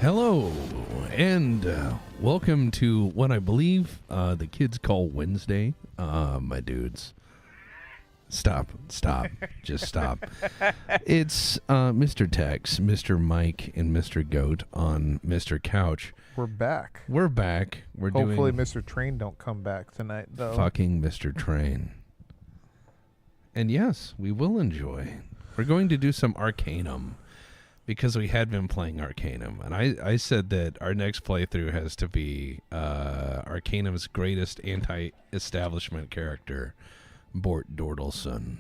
Hello, and welcome to what I believe the kids call Wednesday. My dudes. Stop. Just stop. It's Mr. Tex, Mr. Mike, and Mr. Goat on Mr. Couch. We're back. We're Hopefully doing Mr. Train don't come back tonight, though. fucking Mr. Train. And yes, we will enjoy. We're going to do some Arcanum. Because we had been playing Arcanum. And I said that our next playthrough has to be Arcanum's greatest anti-establishment character, Bort Dordelson.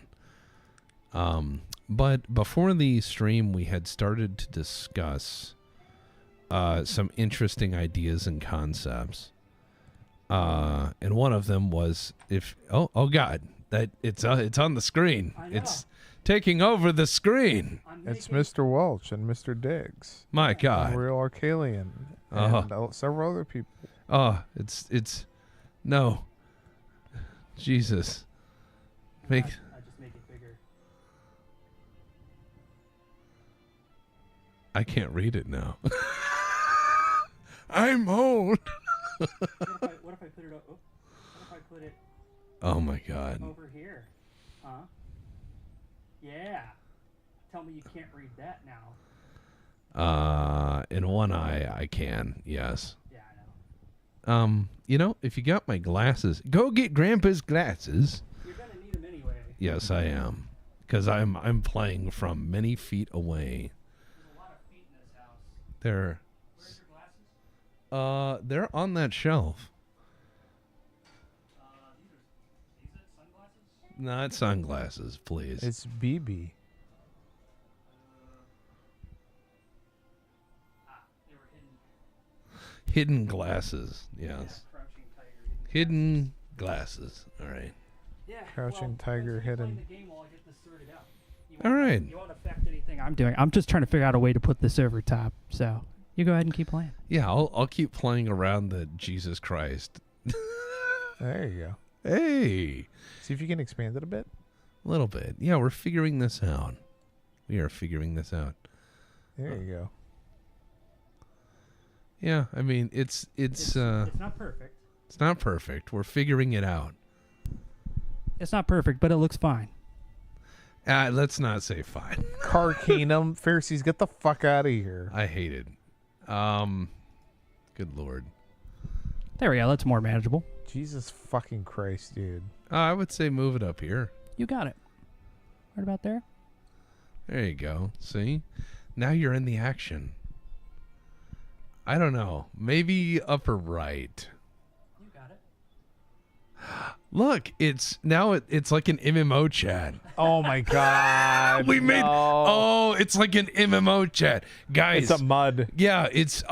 But before the stream, we had started to discuss some interesting ideas and concepts. And one of them was oh God, that it's on the screen. It's taking over the screen. It's Mr. Welch and Mr. Diggs. My God. Real Arcalian. And several other people. Oh, it's no. Jesus. I just make it bigger. I can't read it now. I'm old. What if I put it? What if I put it? Oh my God. Over here, huh? Yeah. Tell me you can't read that now. In one eye, I can. Yes. Yeah, I know. If you got my glasses, go get Grandpa's glasses. You're gonna need them anyway. Yes, I am, because I'm playing from many feet away. There's a lot of feet in this house. They're Where's your glasses? they're on that shelf. These are sunglasses? Not sunglasses, please. It's BB. They were hidden. Hidden glasses. Yes. Yeah, crouching tiger. Hidden glasses. All right. Yeah. Crouching tiger once you hidden. play the game while I get this sorted out. All right. You won't affect anything I'm doing. I'm just trying to figure out a way to put this over top. So you go ahead and keep playing. Yeah, I'll keep playing around the Jesus Christ. There you go. Hey, See if you can expand it a bit. a little bit. Yeah, we're figuring this out. We are figuring this out. There you go. Yeah, I mean it's not perfect. it's not perfect. We're figuring it out. It's not perfect, but it looks fine. Let's not say fine. Carcanum. Pharisees, get the fuck out of here. I hate it. Good Lord. There we go. That's more manageable. Jesus fucking Christ, dude. I would say move it up here. You got it. Right about there. There you go. See? Now you're in the action. I don't know. Maybe upper right. You got it. Look, it's like an MMO chat. Oh my God. We made it's like an MMO chat. Guys. It's a mud. Yeah, it's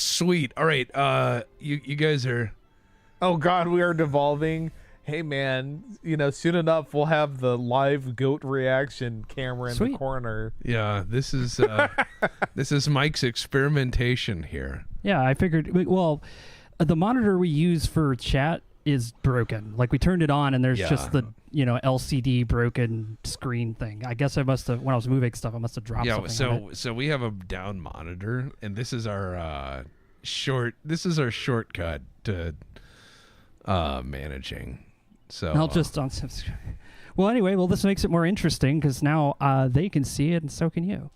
sweet. All right. You guys are Oh God, we are devolving. Hey man, soon enough we'll have the live goat reaction camera in the Sweet. corner. Yeah, this is this is Mike's experimentation here. Yeah, I figured. Well, the monitor we use for chat is broken. Like we turned it on, and there's just the LCD broken screen thing. I guess I must have when I was moving stuff. I must have dropped something. Yeah, so we have a down monitor, and this is our shortcut to managing. So I'll just unsubscribe. Well, anyway, this makes it more interesting because now they can see it, and so can you.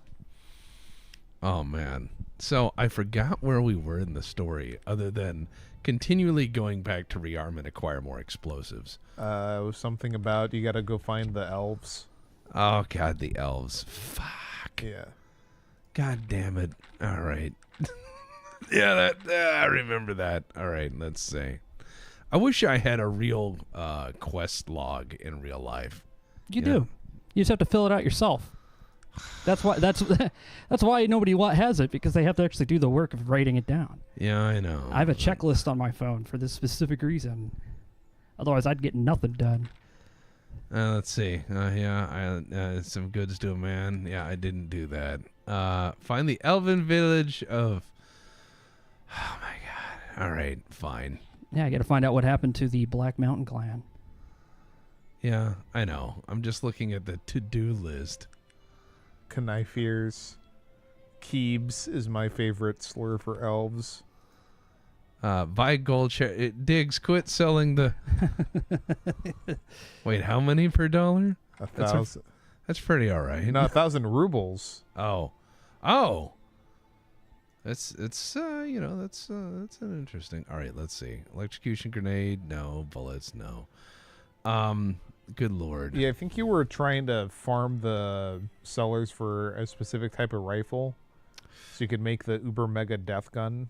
Oh man. So I forgot where we were in the story, other than continually going back to rearm and acquire more explosives. It was something about you got to go find the elves. Oh God, the elves. Fuck. Yeah. God damn it. All right. Yeah, I remember that. All right, let's see. I wish I had a real quest log in real life. You do. You just have to fill it out yourself. That's why nobody has it, because they have to actually do the work of writing it down. Yeah, I know. I have a checklist on my phone for this specific reason. Otherwise, I'd get nothing done. Let's see. Some goods to a man. Yeah, I didn't do that. Find the elven village of... Oh, my God. All right, fine. Yeah, I got to find out what happened to the Black Mountain clan. Yeah, I know. I'm just looking at the to-do list. Knifeers, Keebs is my favorite slur for elves. Buy gold share. Diggs, quit selling the. Wait, how many per dollar? 1,000. That's pretty all right. No, 1,000 rubles. Oh. That's that's an interesting. All right, let's see. Electrocution grenade, no. Bullets, no. Good lord. Yeah, I think you were trying to farm the sellers for a specific type of rifle, so you could make the Uber Mega Death Gun,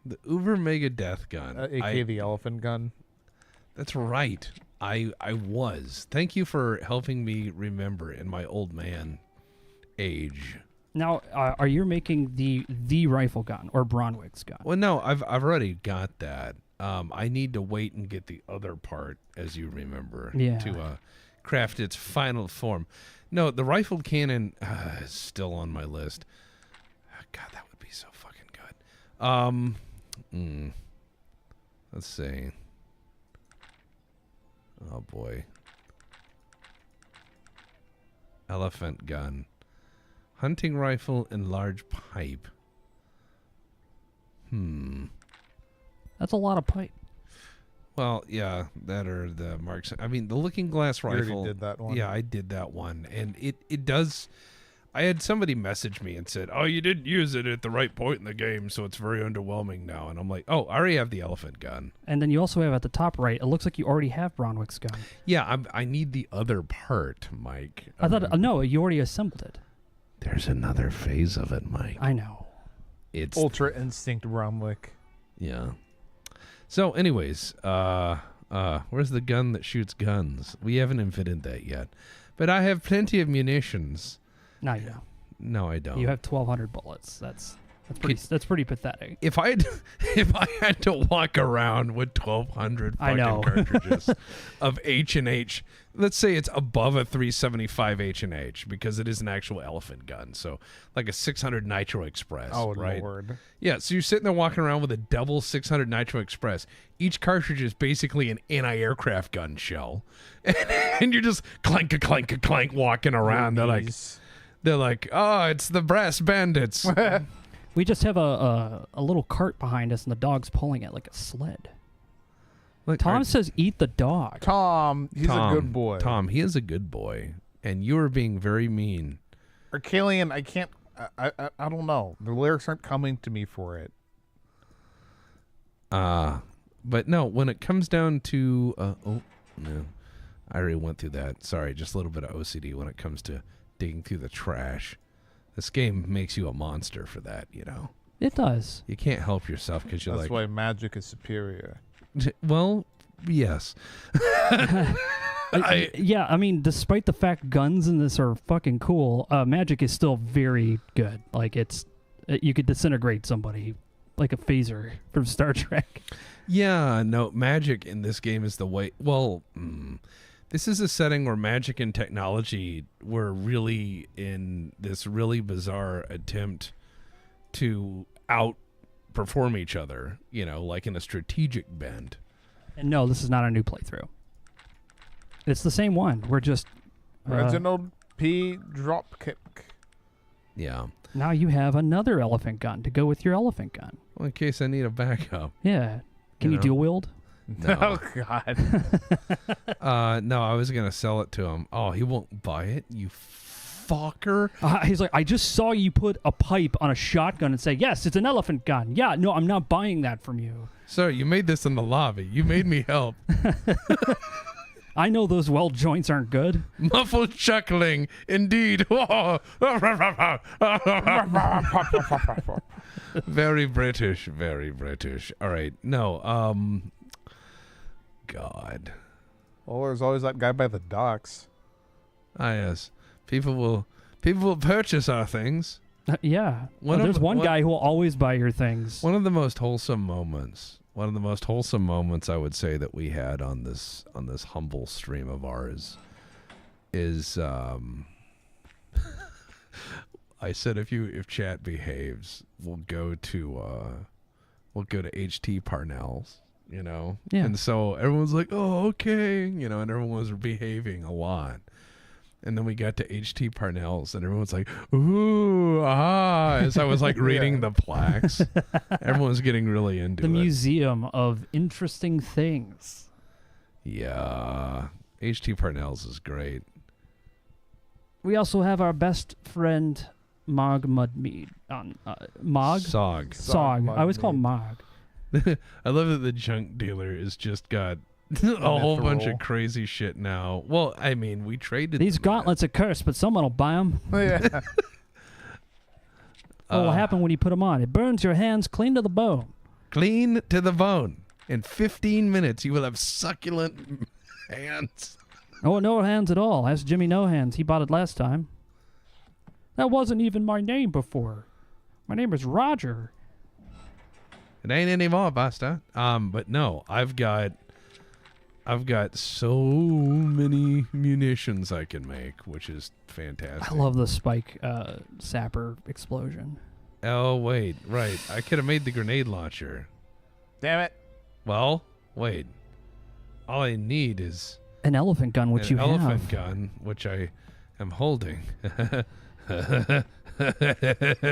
The Uber Mega Death Gun, aka the Elephant Gun. That's right. I was. Thank you for helping me remember in my old man age. Now, are you making the rifle gun or Bronwig's gun? Well, no, I've already got that. I need to wait and get the other part, as you remember, to craft its final form. No, the rifled cannon is still on my list. God, that would be so fucking good. Let's see. Oh boy. Elephant gun. Hunting rifle and large pipe. That's a lot of pipe. Well, yeah, that are the marks. I mean, the looking glass rifle. You already did that one. Yeah, I did that one. And it does. I had somebody message me and said, oh, you didn't use it at the right point in the game, so it's very underwhelming now. And I'm like, oh, I already have the elephant gun. And then you also have at the top right, it looks like you already have Bronwig's gun. Yeah, I need the other part, Mike. I thought, no, you already assembled it. There's another phase of it, Mike. I know. It's Ultra Instinct Bromwick. Yeah. So, anyways, where's the gun that shoots guns? We haven't invented that yet. But I have plenty of munitions. No, you don't. No, I don't. You have 1,200 bullets. That's pretty pathetic. If I had to walk around with 1,200 I know. fucking cartridges of H&H, let's say it's above a 375 H&H because it is an actual elephant gun, so like a 600 Nitro Express. Oh, right? Lord. Yeah, so you're sitting there walking around with a double 600 Nitro Express. Each cartridge is basically an anti-aircraft gun shell, and you're just clank walking around. They're like, oh, it's the brass bandits. We just have a little cart behind us, and the dog's pulling it like a sled. Tom says, "Eat the dog." Tom, he's a good boy. Tom, he is a good boy, and you are being very mean. Arcalian, I can't. I don't know. The lyrics aren't coming to me for it. But no, when it comes down to oh no, I already went through that. Sorry, just a little bit of OCD when it comes to digging through the trash. This game makes you a monster for that, you know. It does. You can't help yourself because you're That's why magic is superior. Well, yes. Yeah, I mean, despite the fact guns in this are fucking cool, magic is still very good. Like, you could disintegrate somebody like a phaser from Star Trek. Yeah, no, magic in this game is the way. Well, this is a setting where magic and technology were really in this really bizarre attempt to outperform each other, you know, like in a strategic bend. And no, this is not a new playthrough. It's the same one. We're just... Reginald P. Dropkick. Yeah. Now you have another elephant gun to go with your elephant gun. Well, in case I need a backup. Yeah. Can you know. dual wield? No. Oh, God. No, I was going to sell it to him. Oh, he won't buy it, you fucker. He's like, I just saw you put a pipe on a shotgun and say, yes, it's an elephant gun. Yeah, no, I'm not buying that from you. Sir, you made this in the lobby. You made me help. I know those weld joints aren't good. Muffled chuckling, indeed. Very British, very British. All right, no, God. Well, there's always that guy by the docks. Ah, yes. People will purchase our things. Yeah. There's one guy who will always buy your things. One of the most wholesome moments. One of the most wholesome moments I would say that we had on this humble stream of ours is I said if chat behaves, we'll go to HT Parnell's, you know? Yeah. And so everyone's like, oh, okay, you know, and everyone was behaving a lot. And then we got to H.T. Parnell's, and everyone's like, ooh, ah, as I was like reading the plaques. Everyone's getting really into The it. Museum of Interesting Things. Yeah. H.T. Parnell's is great. We also have our best friend, Mog Mudmead. Mog? Sog. Sog. I always call him Mog. I love that the junk dealer has just got a whole bunch of Mithril. crazy shit now. Well, I mean, we traded These them gauntlets are cursed, but someone will buy them. Yeah. What will happen when you put them on? It burns your hands clean to the bone. clean to the bone. In 15 minutes, you will have succulent hands. Oh, no hands at all. Ask Jimmy No Hands. He bought it last time. That wasn't even my name before. My name is Roger. It ain't anymore, Buster. But no, I've got so many munitions I can make, which is fantastic. I love the spike sapper explosion. Oh, wait, right. I could have made the grenade launcher. Damn it. Well, wait. All I need is An elephant gun, which an you elephant have. gun, which I am holding. The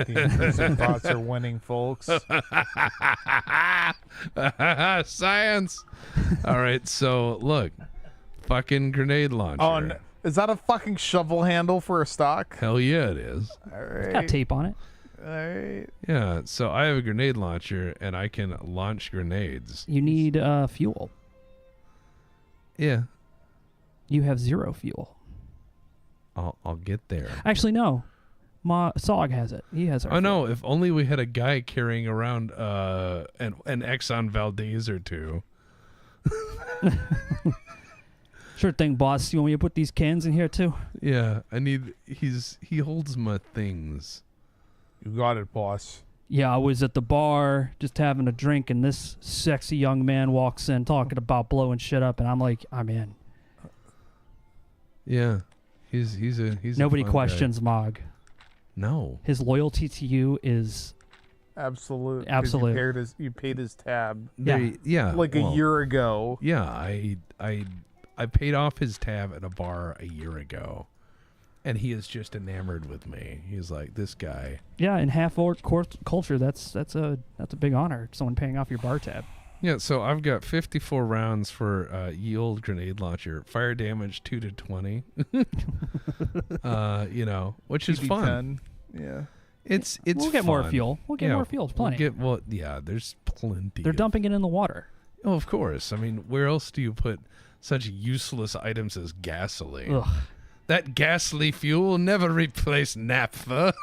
innocent bots are winning, folks. Science. All right, so look, fucking grenade launcher. Oh, no. Is that a fucking shovel handle for a stock? Hell yeah, it is. All It's got right. tape on it. All right. Yeah, so I have a grenade launcher and I can launch grenades. You need fuel. Yeah, You have 0 fuel. I'll get there. Actually, no. Sog has it. He has our Oh no! If only we had a guy carrying around an Exxon Valdez or two. Sure thing, boss. You want me to put these cans in here, too? Yeah, I need. He holds my things. You got it, boss. Yeah, I was at the bar just having a drink, and this sexy young man walks in talking about blowing shit up, and I'm like, I'm in. Yeah, he's a Nobody fun guy. questions Mog. No. His loyalty to you is Absolute. 'cause Absolute. You paid his tab Yeah. like a well, year ago. Yeah, I paid off his tab at a bar a year ago, and he is just enamored with me. He's like, this guy. yeah. In half orc culture, that's a big honor. Someone paying off your bar tab. Yeah, so I've got 54 rounds for ye old grenade launcher. Fire damage 2 to 20. Which is fun. PB-10. Yeah. It's We'll get more fun. fuel. We'll get more fuel. It's plenty. There's plenty. They're dumping it in the water. Oh, of course. I mean, where else do you put such useless items as gasoline? Ugh. That ghastly fuel will never replace naphtha.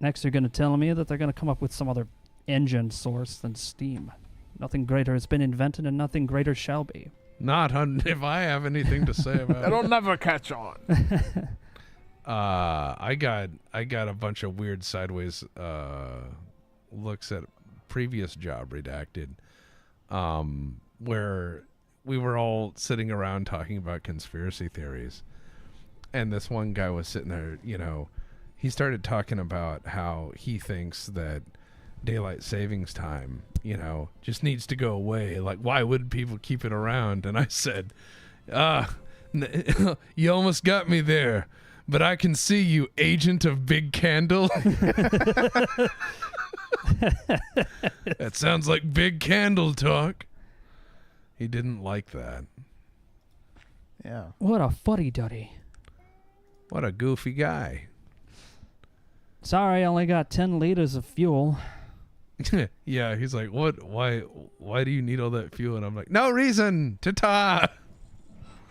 Next, they're going to tell me that they're going to come up with some other engine source than steam. Nothing greater has been invented, and nothing greater shall be. Not if I have anything to say about It'll it. never catch on. I got a bunch of weird sideways looks at previous job redacted, where we were all sitting around talking about conspiracy theories, and this one guy was sitting there, he started talking about how he thinks that daylight savings time, just needs to go away. Like, why would people keep it around? And I said, you almost got me there, but I can see you, agent of Big Candle. That sounds like Big Candle talk. He didn't like that. Yeah. What a fuddy-duddy. What a goofy guy. Sorry, I only got 10 liters of fuel. Yeah, he's like, what? Why do you need all that fuel? And I'm like, no reason. Ta-ta.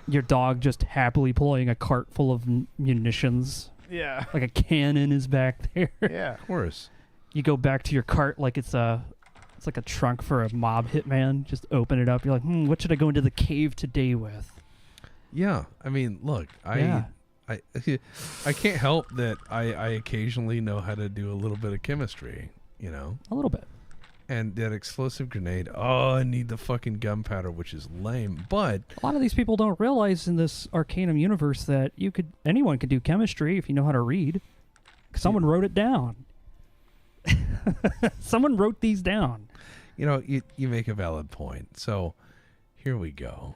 Your dog just happily pulling a cart full of munitions. Yeah. Like a cannon is back there. Yeah. Of course. You go back to your cart like it's like a trunk for a mob hitman. Just open it up. You're like, what should I go into the cave today with? Yeah, I mean, look, Yeah. I can't help that I occasionally know how to do a little bit of chemistry, A little bit. And that explosive grenade, I need the fucking gunpowder, which is lame. But A lot of these people don't realize in this Arcanum universe that anyone could do chemistry if you know how to read. Someone wrote it down. Someone wrote these down. you make a valid point. So here we go.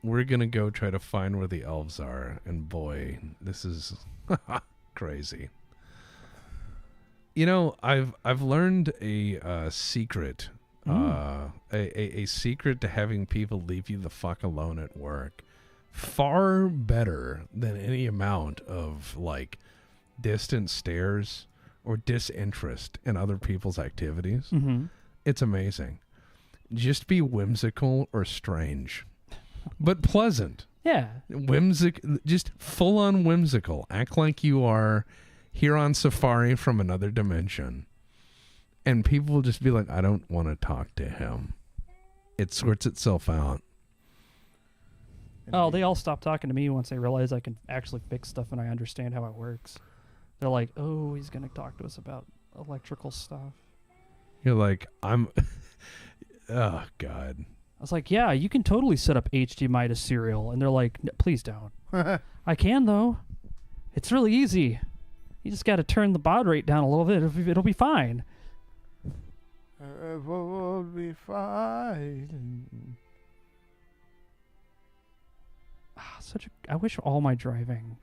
We're gonna go try to find where the elves are, and boy, this is crazy. You know, I've learned a secret, a secret to having people leave you the fuck alone at work, far better than any amount of like distant stares or disinterest in other people's activities. Mm-hmm. It's amazing. Just be whimsical or strange, but pleasant. Yeah. Just full on whimsical. Act like you are here on safari from another dimension. And people will just be like, I don't want to talk to him. It sorts itself out. Oh, they all stop talking to me once they realize I can actually fix stuff and I understand how it works. They're like, oh, he's going to talk to us about electrical stuff. You're like, oh, God. I was like, yeah, you can totally set up HDMI to serial. And they're like, please don't. I can, though. It's really easy. You just got to turn the baud rate down a little bit. It'll be fine. Will be fine. I wish all my driving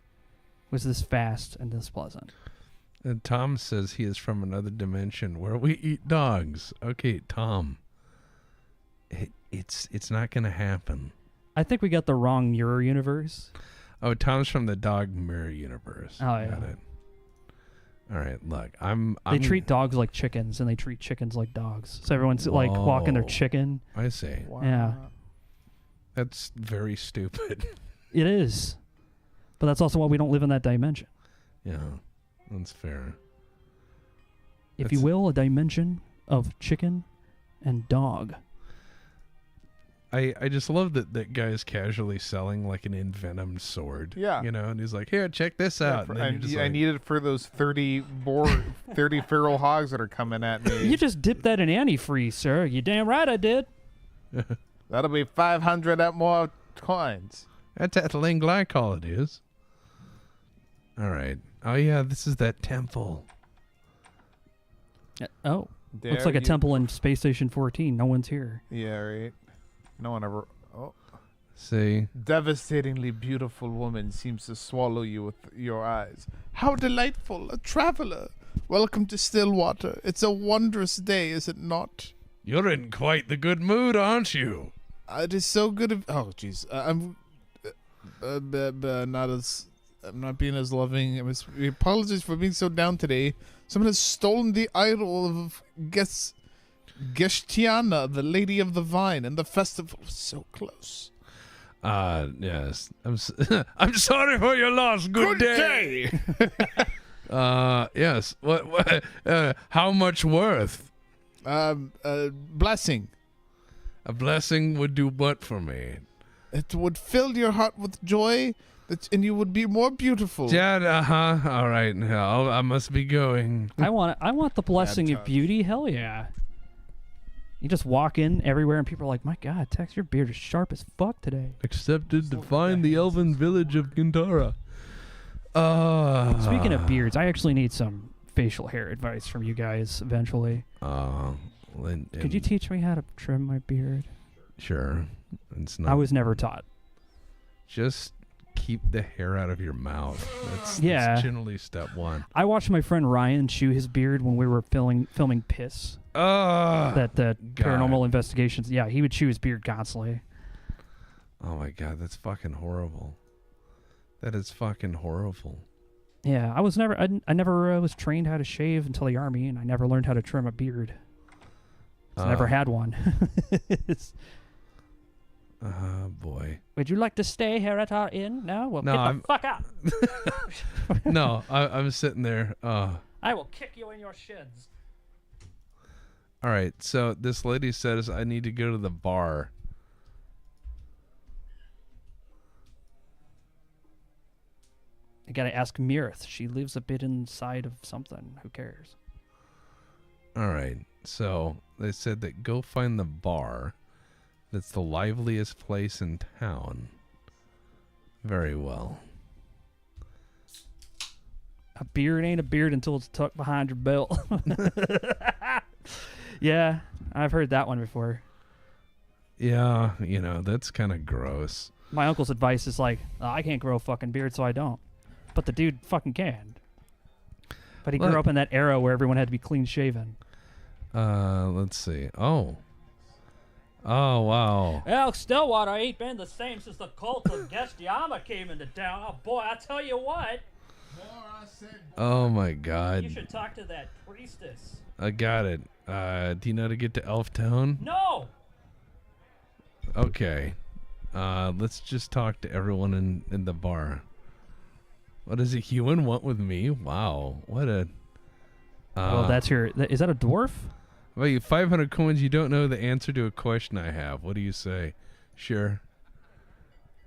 was this fast and this pleasant. And Tom says he is from another dimension where we eat dogs. Okay, Tom. It's not going to happen. I think we got the wrong mirror universe. Oh, Tom's from the dog mirror universe. Oh, yeah. Got it. All right, look, They treat dogs like chickens, and they treat chickens like dogs. So everyone's like walking their chicken. I see. Wow. Yeah. That's very stupid. It is. But that's also why we don't live in that dimension. Yeah, that's fair. If you will, a dimension of chicken and dog. I just love that guy is casually selling like an envenomed sword. Yeah. You know, and he's like, here, check this out. And then you're just I like, need it for those 30 feral hogs that are coming at me. You just dipped that in antifreeze, sir. You damn right I did. That'll be 500 at more coins. That's ethylene glycol, it is. All right. Oh, yeah, this is that temple. Oh. There Looks like a you- temple in Space Station 14. No one's here. Yeah, right. No one ever. Oh. See? Devastatingly beautiful woman seems to swallow you with your eyes. How delightful, a traveler. Welcome to Stillwater. It's a wondrous day, is it not? You're in quite the good mood, aren't you? It is so good of. Oh, jeez. I'm not being as loving. I apologize for being so down today. Someone has stolen the idol of Qintarra, the Lady of the Vine, and the festival was so close. Yes. I'm sorry for your loss. Good day. Yes. What how much worth? Blessing. A blessing would do what for me? It would fill your heart with joy, and you would be more beautiful. Yeah, all right. I must be going. I want the blessing of beauty. Hell yeah. You just walk in everywhere and people are like, my God, Tex, your beard is sharp as fuck today. Accepted to find the elven village of Qintarra. Speaking of beards, I actually need some facial hair advice from you guys eventually. Could you teach me how to trim my beard? Sure. It's not. I was never taught. Just keep the hair out of your mouth. That's generally step one. I watched my friend Ryan chew his beard when we were filming Piss. That paranormal investigations. Yeah, he would chew his beard constantly. Oh my God, that's fucking horrible. That is fucking horrible. Yeah, I never was trained how to shave until the Army, and I never learned how to trim a beard. I never had one. Boy. Would you like to stay here at our inn? No? Well, No, get the fuck out. No, I'm sitting there. I will kick you in your shins. All right, so this lady says I need to go to the bar. I gotta ask Mirth. She lives a bit inside of something. Who cares? All right, so they said that go find the bar. That's the liveliest place in town. Very well. A beard ain't a beard until it's tucked behind your belt. Yeah, I've heard that one before. Yeah, that's kind of gross. My uncle's advice is like, I can't grow a fucking beard, so I don't. But the dude fucking can. But he grew up in that era where everyone had to be clean shaven. Let's see. Oh, wow. Well, Stillwater ain't been the same since the cult of Gestiama came into town. Oh, boy, I tell you what. Oh, my God. You should talk to that priestess. I got it. Do you know how to get to Elf Town? No! Okay. Let's just talk to everyone in the bar. What does a human want with me? Wow. What a... well, that's your... Is that a dwarf? Well, you 500 coins, you don't know the answer to a question I have. What do you say? Sure.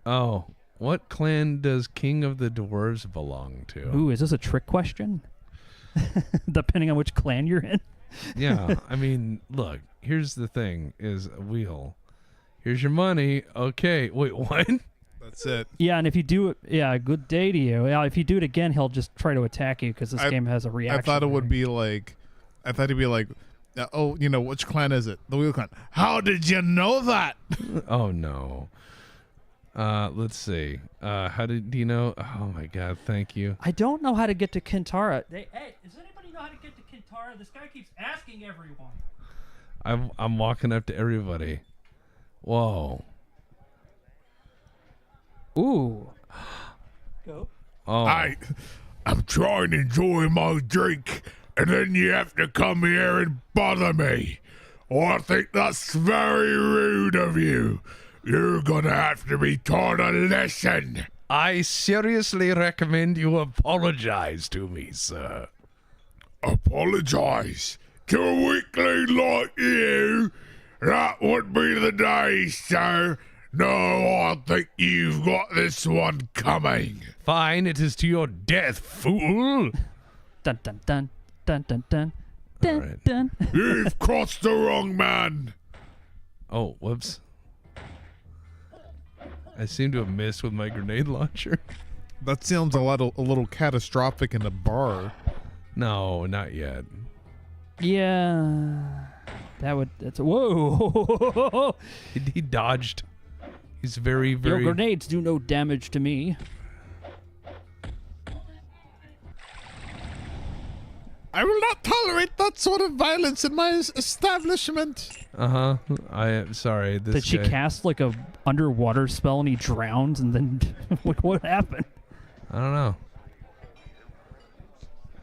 Oh, what clan does King of the Dwarves belong to? Ooh, is this a trick question? Depending on which clan you're in? Yeah, I mean, look, here's the thing, is a wheel. Here's your money. Okay, wait, what? That's it. Yeah, and if you do it, yeah, good day to you. Yeah, if you do it again, he'll just try to attack you because this game has a reaction. I thought it would be like, oh, which clan is it? The wheel clan. How did you know that? Oh, no. Let's see. Do you know? Oh, my God, thank you. I don't know how to get to Qintarra. Hey, does anybody know how to get to Qintarra? This guy keeps asking everyone. I'm walking up to everybody. Whoa. Ooh. Go. Oh. I'm trying to enjoy my drink, and then you have to come here and bother me. Oh, I think that's very rude of you. You're gonna have to be taught a lesson. I seriously recommend you apologize to me, sir. Apologize to a weakling like you? That would be the day, sir. No, I think you've got this one coming. Fine, it is to your death, fool. Dun dun dun dun dun dun dun right. dun. You've crossed the wrong man. Oh, whoops. I seem to have missed with my grenade launcher. That sounds a little catastrophic in a bar. No, not yet. Yeah. Whoa. He dodged. He's very, Your very... grenades do no damage to me. I will not tolerate that sort of violence in my establishment. Uh-huh. I am sorry. Did she cast like a underwater spell and he drowns and then what happened? I don't know.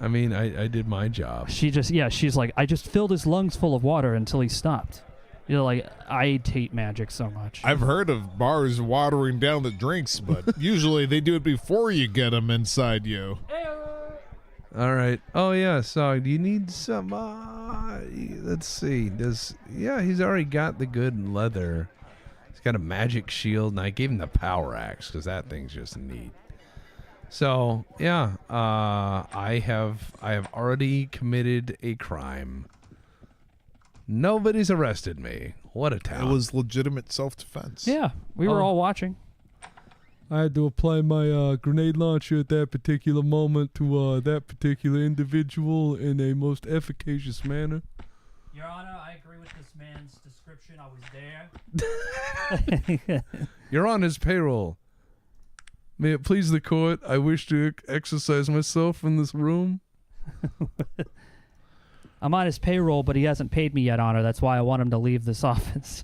I mean, I did my job. She's like, I just filled his lungs full of water until he stopped. Like, I hate magic so much. I've heard of bars watering down the drinks, but usually they do it before you get them inside you. All right. Oh, yeah. So, do you need some... let's see. He's already got the good leather. He's got a magic shield, and I gave him the power axe, because that thing's just neat. So, yeah. I have already committed a crime. Nobody's arrested me. What a town. It was legitimate self-defense. Yeah, we were all watching. I had to apply my grenade launcher at that particular moment to that particular individual in a most efficacious manner. Your Honor, I agree with this man's description. I was there. You're on his payroll. May it please the court, I wish to exercise myself in this room. I'm on his payroll, but he hasn't paid me yet, Honor. That's why I want him to leave this office.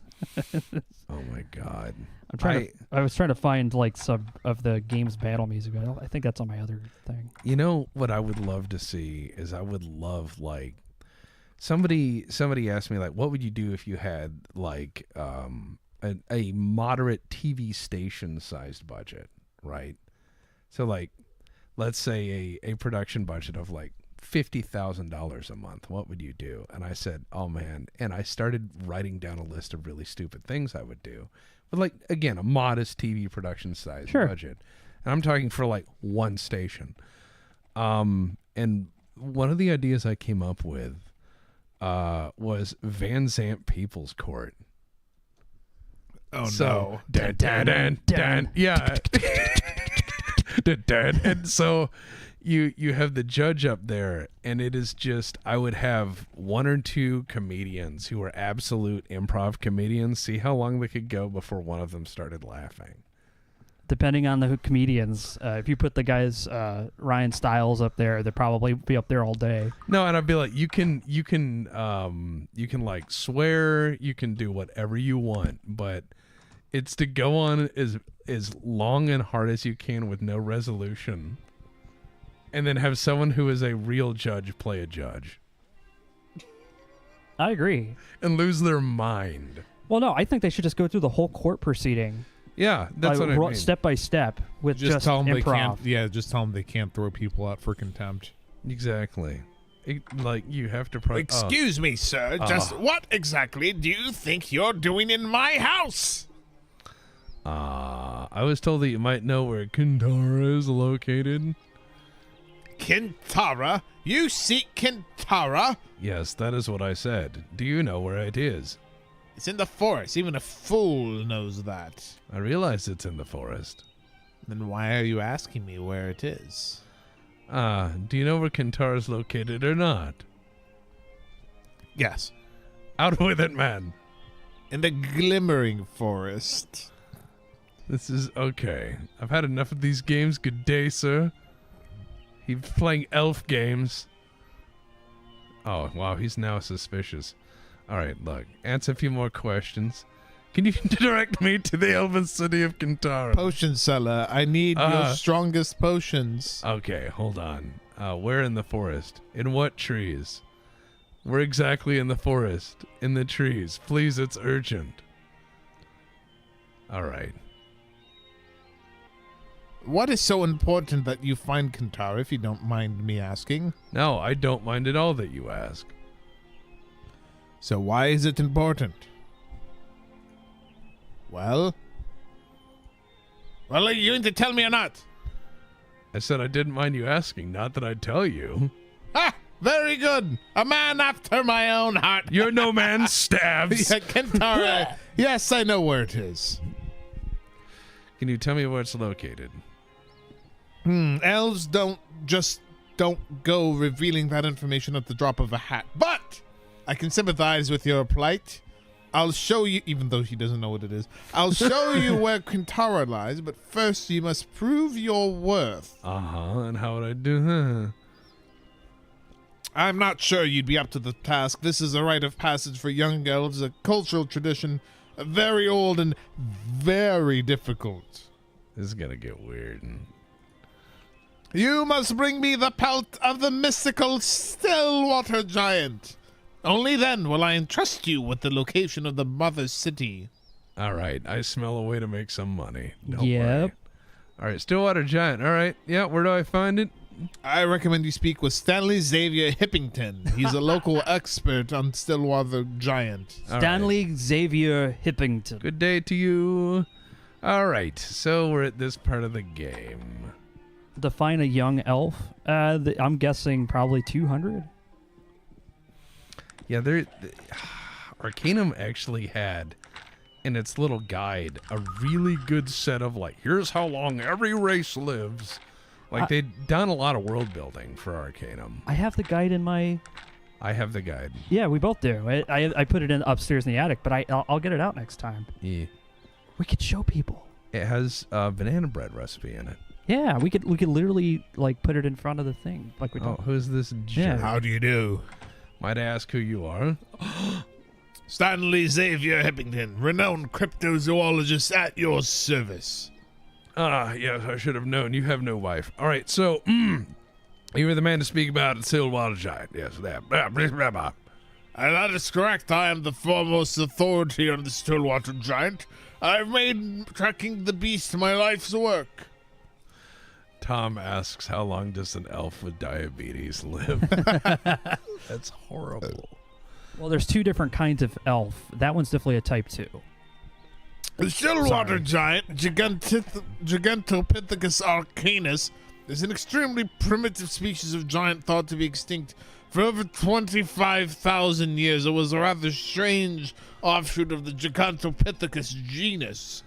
Oh my God! I was trying to find like some of the game's battle music. But I think that's on my other thing. You know what I would love to see is I would love like somebody asked me like, what would you do if you had like a moderate TV station sized budget, right? So like, let's say a production budget of like $50,000 a month. What would you do? And I said, oh man. And I started writing down a list of really stupid things I would do. But like, again, a modest TV production size budget. And I'm talking for like one station. And one of the ideas I came up with was Van Zandt People's Court. Oh so, no. Dun, dun, dun, dun, yeah. Dun, dun. And so you have the judge up there, and it is just, I would have one or two comedians who are absolute improv comedians, see how long they could go before one of them started laughing. Depending on the comedians, if you put the guys Ryan Stiles up there, they'd probably be up there all day. No, and I'd be like, you can like swear, you can do whatever you want, but it's to go on as long and hard as you can with no resolution, and then have someone who is a real judge play a judge. I agree. And lose their mind. Well, no, I think they should just go through the whole court proceeding. Yeah, that's what I mean. Step by step with just tell them improv. they can't. Yeah, just tell them they can't throw people out for contempt. Exactly. Like, you have to... Excuse me, sir. Just what exactly do you think you're doing in my house? I was told that you might know where Qintarra is located. Qintarra? You seek Qintarra? Yes, that is what I said. Do you know where it is? It's in the forest. Even a fool knows that. I realize it's in the forest. Then why are you asking me where it is? Do you know where Qintarra is located or not? Yes. Out with it, man. In the glimmering forest. This is okay. I've had enough of these games. Good day, sir. He's playing elf games. Oh, wow, he's now suspicious. All right, look, answer a few more questions. Can you direct me to the elven city of Qintarra? Potion seller, I need your strongest potions. Okay, hold on. Where in the forest? In what trees? Where exactly in the forest? In the trees. Please, it's urgent. All right. What is so important that you find Qintarra, if you don't mind me asking? No, I don't mind at all that you ask. So why is it important? Well, are you going to tell me or not? I said I didn't mind you asking, not that I'd tell you. Ah, very good. A man after my own heart. You're no man, stabs. Yeah, Qintarra. Yes, I know where it is. Can you tell me where it's located? Elves don't go revealing that information at the drop of a hat. But I can sympathize with your plight. I'll show you, even though he doesn't know what it is. I'll show you where Qintarra lies, but first you must prove your worth. And how would I do that? I'm not sure you'd be up to the task. This is a rite of passage for young elves, a cultural tradition, very old and very difficult. This is gonna get weird. You must bring me the pelt of the mystical Stillwater Giant. Only then will I entrust you with the location of the mother city. All right, I smell a way to make some money. Don't Yep. worry. All right, Stillwater Giant. All right, yeah, where do I find it? I recommend you speak with Stanley Xavier Hippington. He's a local expert on Stillwater Giant. All Stanley Xavier Hippington. Good day to you. All right, so we're at this part of the game. Define a young elf. I'm guessing probably 200. Yeah, Arcanum actually had in its little guide a really good set of, like, here's how long every race lives. Like, they'd done a lot of world building for Arcanum. I have the guide in my... I have the guide. Yeah, we both do. I put it in upstairs in the attic, but I'll get it out next time. Yeah. We could show people. It has a banana bread recipe in it. Yeah, we could literally like put it in front of the thing, like we Oh, do. who's this jerk? Yeah. How do you do? Might I ask who you are? Stanley Xavier Hippington, renowned cryptozoologist at your service. Yes, I should have known. You have no wife. All right, so you were the man to speak about at Stillwater Giant. Yes, that. That is correct. I am the foremost authority on the Stillwater Giant. I've made tracking the beast my life's work. Tom asks, how long does an elf with diabetes live? That's horrible. Well, there's two different kinds of elf. That one's definitely a type 2. The Stillwater Giant, Gigantopithecus arcanus, is an extremely primitive species of giant thought to be extinct for over 25,000 years. It was a rather strange offshoot of the Gigantopithecus genus.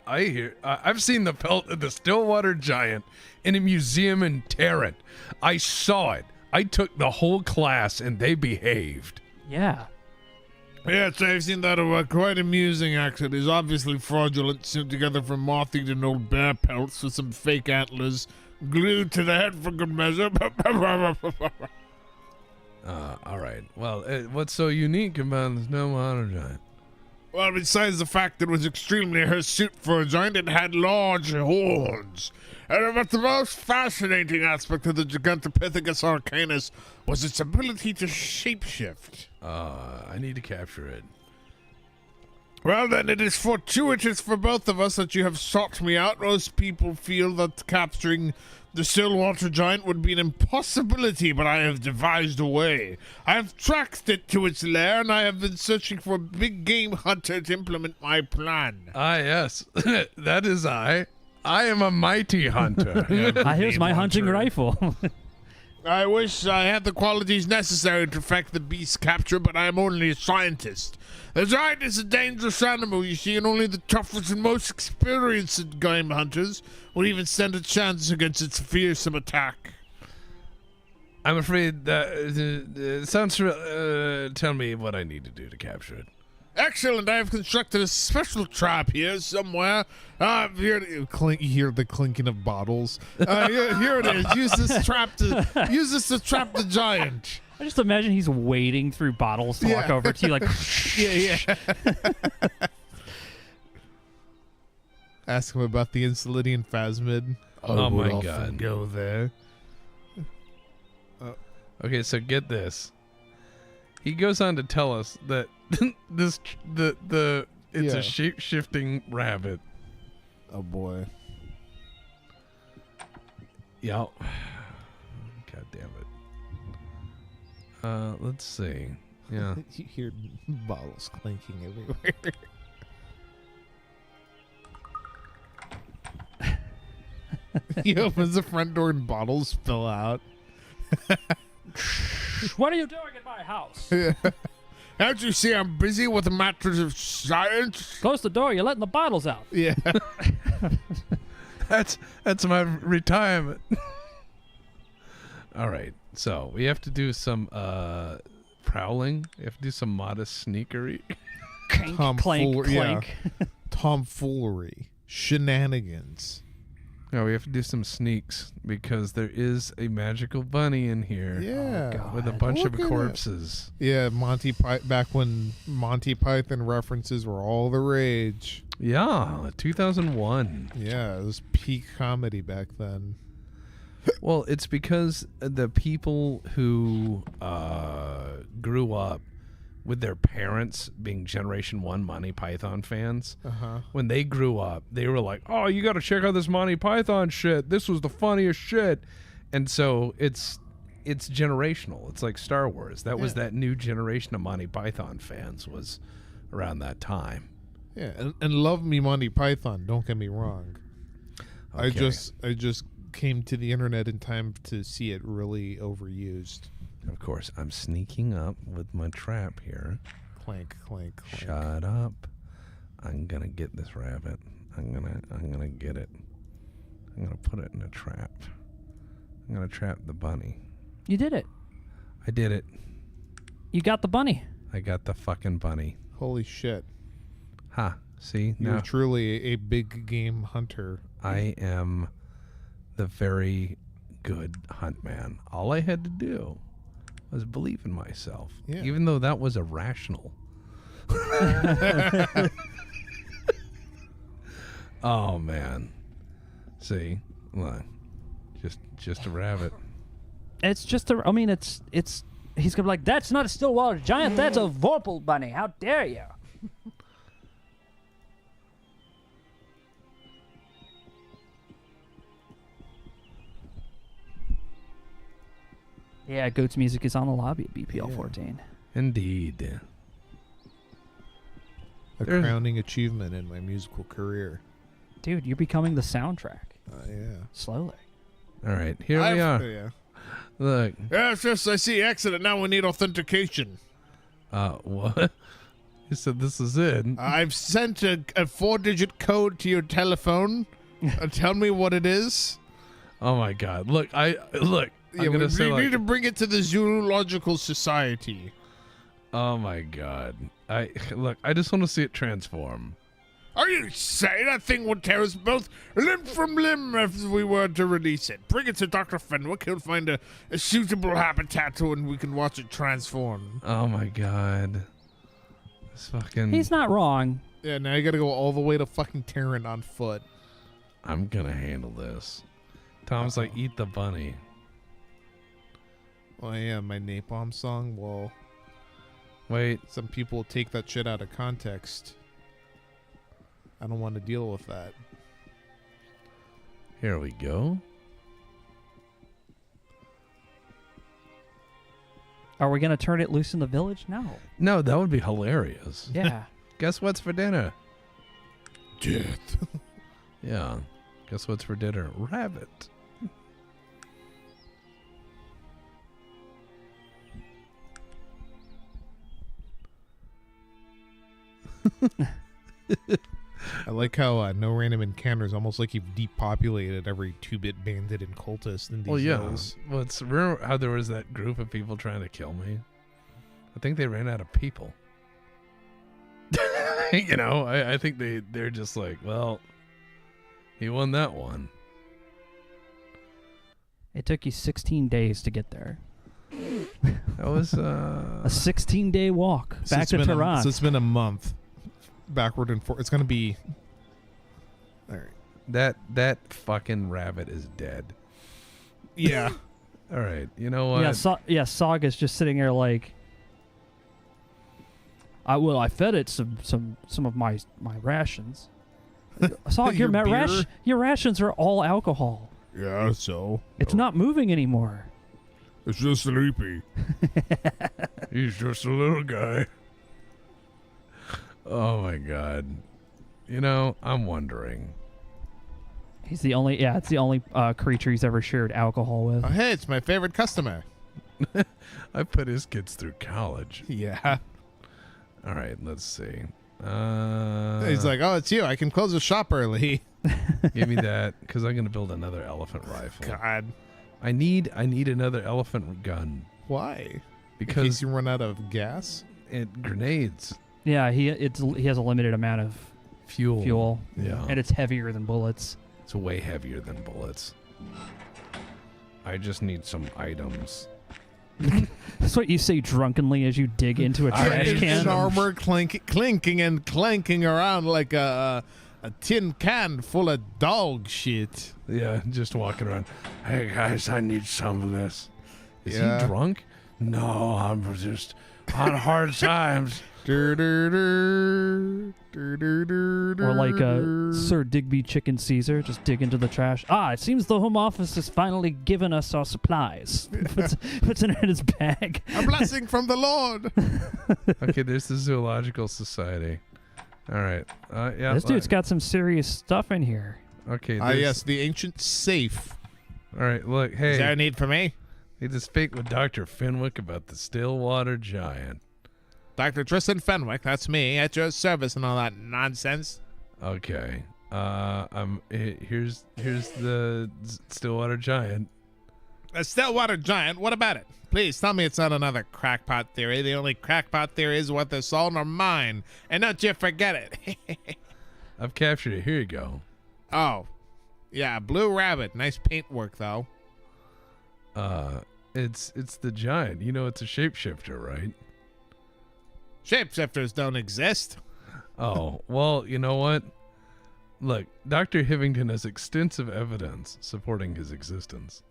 I've seen the pelt of the Stillwater Giant in a museum in Tarrant. I saw it. I took the whole class, and they behaved. Yeah. Yes, I've seen that work. Quite amusing, actually. It's obviously fraudulent, sewn together from moth-eaten old bear pelts with some fake antlers glued to the head for good measure. All right. Well, what's so unique about the Stillwater Giant? Well, besides the fact that it was extremely hirsute for a giant, it had large horns. But the most fascinating aspect of the Gigantopithecus arcanus was its ability to shapeshift. I need to capture it. Well, then, it is fortuitous for both of us that you have sought me out. Most people feel that capturing the Stillwater Giant would be an impossibility, but I have devised a way. I have tracked it to its lair, and I have been searching for a big game hunter to implement my plan. Ah, yes. That is I. I am a mighty hunter. Here's my hunting rifle. I wish I had the qualities necessary to effect the beast's capture, but I am only a scientist. The giant is a dangerous animal, you see, and only the toughest and most experienced game hunters would even stand a chance against its fearsome attack. I'm afraid that it sounds. Tell me what I need to do to capture it. Excellent! I have constructed a special trap here somewhere. Here, You hear the clinking of bottles. here it is. Use this to trap the giant. I just imagine he's wading through bottles to walk over to you like, Yeah. Ask him about the Insulidian phasmid. Oh my I'll God. Go there. Okay, so get this. He goes on to tell us that it's a shape-shifting rabbit. Oh boy. Yeah. God damn it. Let's see. Yeah. You hear bottles clinking everywhere. He opens the front door and bottles spill out. what are you doing in my house? Don't you see I'm busy with a matters of science? Close the door. You're letting the bottles out. Yeah. That's my retirement. All right. So we have to do some prowling. We have to do some modest sneakery. Clank, Tomfoolery, clank. Tomfoolery. Shenanigans. No, we have to do some sneaks because there is a magical bunny in here. Yeah. God. With a bunch Look of at it. corpses. Yeah, back when Monty Python references were all the rage. Yeah, 2001. Yeah, it was peak comedy back then. Well, it's because the people who grew up with their parents being Generation 1 Monty Python fans, when they grew up, they were like, oh, you got to check out this Monty Python shit. This was the funniest shit. And so it's generational. It's like Star Wars. That was that new generation of Monty Python fans was around that time. Yeah, and love me Monty Python, don't get me wrong. Okay. I just came to the internet in time to see it really overused. Of course, I'm sneaking up with my trap here. Clank, clank, clank. Shut up. I'm going to get this rabbit. I'm gonna get it. I'm going to put it in a trap. I'm going to trap the bunny. You did it. I did it. You got the bunny. I got the fucking bunny. Holy shit. Ha. See? You're Now truly a big game hunter. I am the very good hunt man. All I had to do was believe in myself. Yeah. Even though that was irrational. Oh, man. See? Look. Just a rabbit. It's just a. I mean, it's. He's gonna be like, that's not a Stillwater Giant. That's a Vorpal bunny. How dare you? Yeah, Goat's music is on the lobby at BPL 14. Indeed. A There's- crowning achievement in my musical career. Dude, you're becoming the soundtrack. Yeah. Slowly. All right. Here we are. Yeah. Look. Yes, I see. Excellent. Now we need authentication. What? You said this is it. I've sent a 4-digit code to your telephone. Tell me what it is. Oh my God! Look, I'm gonna say we need to bring it to the Zoological Society. Oh my God! I just want to see it transform. Are you saying that thing would tear us both limb from limb if we were to release it? Bring it to Dr. Fenwick. He'll find a suitable habitat and we can watch it transform. Oh my God! This fucking. He's not wrong. Yeah, now you gotta go all the way to fucking Terran on foot. I'm gonna handle this. Tom's like, eat the bunny. Oh yeah, my napalm song. Well, Wait. some people take that shit out of context. I don't want to deal with that. Here we go. Are we going to turn it loose in the village? No. No, that would be hilarious. Yeah. Guess what's for dinner? Death. Yeah. Guess what's for dinner? Rabbit. I like how no random encounters, almost like you've depopulated every 2-bit bandit and cultist in these Well, yeah. hills. Well, remember how there was that group of people trying to kill me? I think they ran out of people. You know, I think they're just like, well, he won that one. It took you 16 days to get there. That was A 16-day walk So back it's to been Tehran. so it's been a month. Backward and forward. It's going to be... All right. that fucking rabbit is dead. Yeah. All right, you know what? Yeah, Saga's just sitting there like, I fed it some of my rations. Saga, Your beer? your rations are all alcohol. Yeah, so? It's not moving anymore. It's just sleepy. He's just a little guy. Oh my God. You know, I'm wondering. It's the only creature he's ever shared alcohol with. Oh, hey, it's my favorite customer. I put his kids through college. Yeah. All right, let's see. He's like, oh, it's you. I can close the shop early. Give me that, because I'm gonna build another elephant rifle. God. I need another elephant gun Why? In case because you run out of gas? grenades, Yeah, he has a limited amount of fuel, Yeah, and it's heavier than bullets. it's way heavier than bullets. I just need some items. That's what you say drunkenly as you dig into a trash His can. armor clinking and clanking around like a tin can full of dog shit. Yeah, just walking around. Hey guys, I need some of this. Is Yeah. he drunk? No, I'm just on hard times. Or like Sir Digby Chicken Caesar, just dig into the trash. It seems the Home Office has finally given us our supplies. Puts it in his bag. A blessing from the Lord. Okay, there's the Zoological Society. All right. Yeah. This dude's got some serious stuff in here. Okay. Yes, the ancient safe. All right. Look. Hey. Is there a need for me? Need to speak with Dr. Fenwick about the Stillwater Giant. Dr. Tristan Fenwick, that's me, at your service and all that nonsense. Okay. Here's the Stillwater Giant. A Stillwater Giant, what about it? Please tell me it's not another crackpot theory. The only crackpot theory is what they're sold are mine. And don't you forget it. I've captured it. Here you go. Oh. Yeah, Blue Rabbit. Nice paintwork, though. It's the giant. You know it's a shapeshifter, right? Shapeshifters don't exist. Oh, well, you know what? Look, Dr. Hivington has extensive evidence supporting his existence.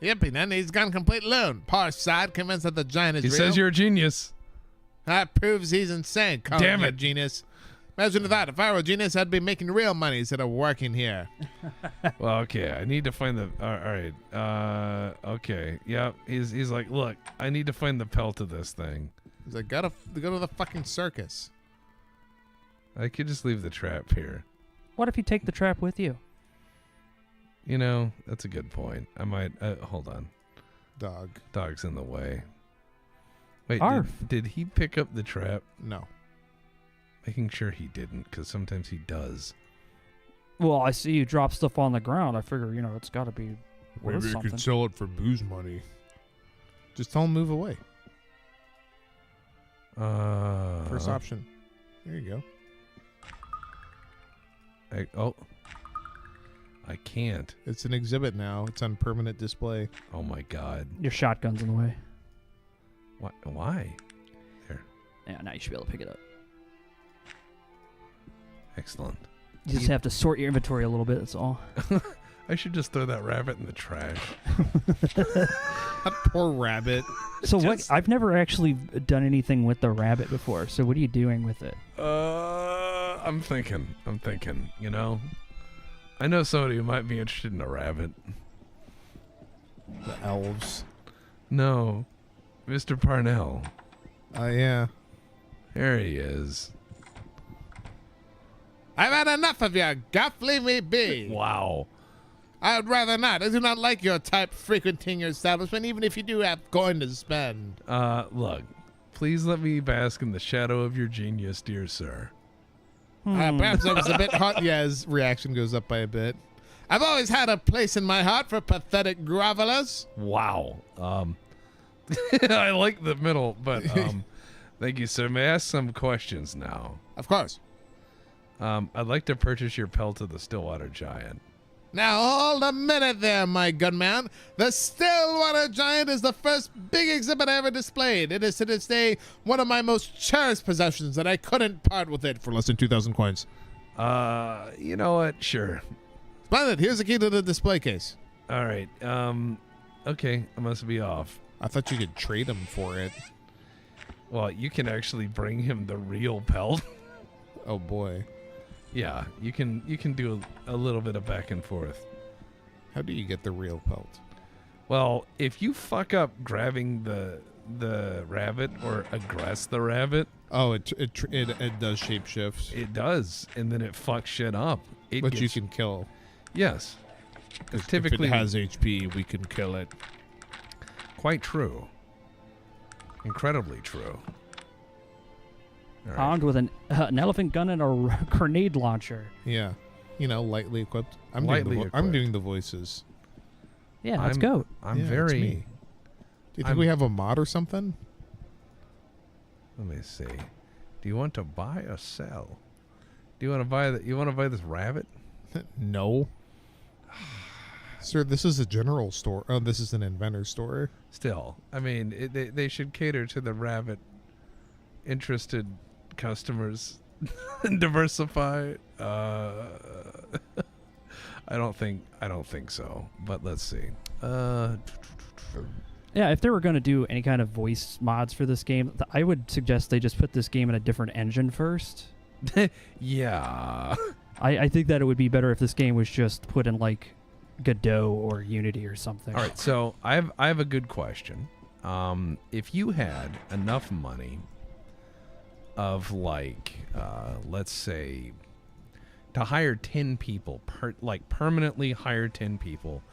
Yippee, then he's gone complete loon. Poor side, convinced that the giant is He real. says you're a genius. That proves he's insane. Call Damn me a it. genius. Imagine that. If I were a genius, I'd be making real money instead of working here. Well, okay, I need to find the... all right. Okay. Yeah, he's like, look, I need to find the pelt of this thing. He's like, go to the fucking circus. I could just leave the trap here. What if you take the trap with you? You know, that's a good point. I might... hold on. Dog. Dog's in the way. Wait, Arf. did he pick up the trap? No. Making sure he didn't, because sometimes he does. Well, I see you drop stuff on the ground. I figure, it's got to be worth Maybe you something. could sell it for booze money. Just tell him move away. First option. There you go. I can't. It's an exhibit now. It's on permanent display. Oh my God. Your shotgun's in the way. Why? Yeah, now you should be able to pick it up. Excellent. You just have to sort your inventory a little bit, that's all. I should just throw that rabbit in the trash. That poor rabbit. So what? I've never actually done anything with the rabbit before. So what are you doing with it? I'm thinking. I know somebody who might be interested in a rabbit. The elves. No. Mr. Parnell. Yeah. There he is. I've had enough of you. Guff, leave me be. Wow. I would rather not. I do not like your type frequenting your establishment, even if you do have coin to spend. Look. Please let me bask in the shadow of your genius, dear sir. Perhaps I was a bit hot. Yeah, his reaction goes up by a bit. I've always had a place in my heart for pathetic grovelers. Wow. I like the middle, but thank you, sir. May I ask some questions now? Of course. I'd like to purchase your pelt of the Stillwater Giant. Now hold a minute there, my good man. The Stillwater Giant is the first big exhibit I ever displayed. It is to this day one of my most cherished possessions, and I couldn't part with it for less than 2,000 coins. You know what? Sure. Splendid. Here's the key to the display case. All right. Okay. I must be off. I thought you could trade him for it. Well, you can actually bring him the real pelt. Oh boy. Yeah, you can do a little bit of back and forth. How do you get the real pelt? Well, if you fuck up grabbing the rabbit or aggress the rabbit, oh, it does shapeshifts. it does, and then it fucks shit up. But you can kill. Yes. Typically, if it has HP, we can kill it. Quite true. Incredibly true. All right. Armed with an elephant gun and a grenade launcher. Yeah. Lightly equipped. I'm doing the voices. Yeah, let's go. I'm Yeah, very... it's me. Do you think we have a mod or something? Let me see. Do you want to buy or sell? Do you want to buy You want to buy this rabbit? No. Sir, this is a general store. Oh, this is an inventor store. Still, I mean, they should cater to the rabbit interested customers and diversify. I don't think so, but let's see. Yeah, if they were going to do any kind of voice mods for this game, I would suggest they just put this game in a different engine first. Yeah. I think that it would be better if this game was just put in like Godot or Unity or something. All right, so I have a good question. If you had enough money of let's say to hire 10 people, permanently hire 10 people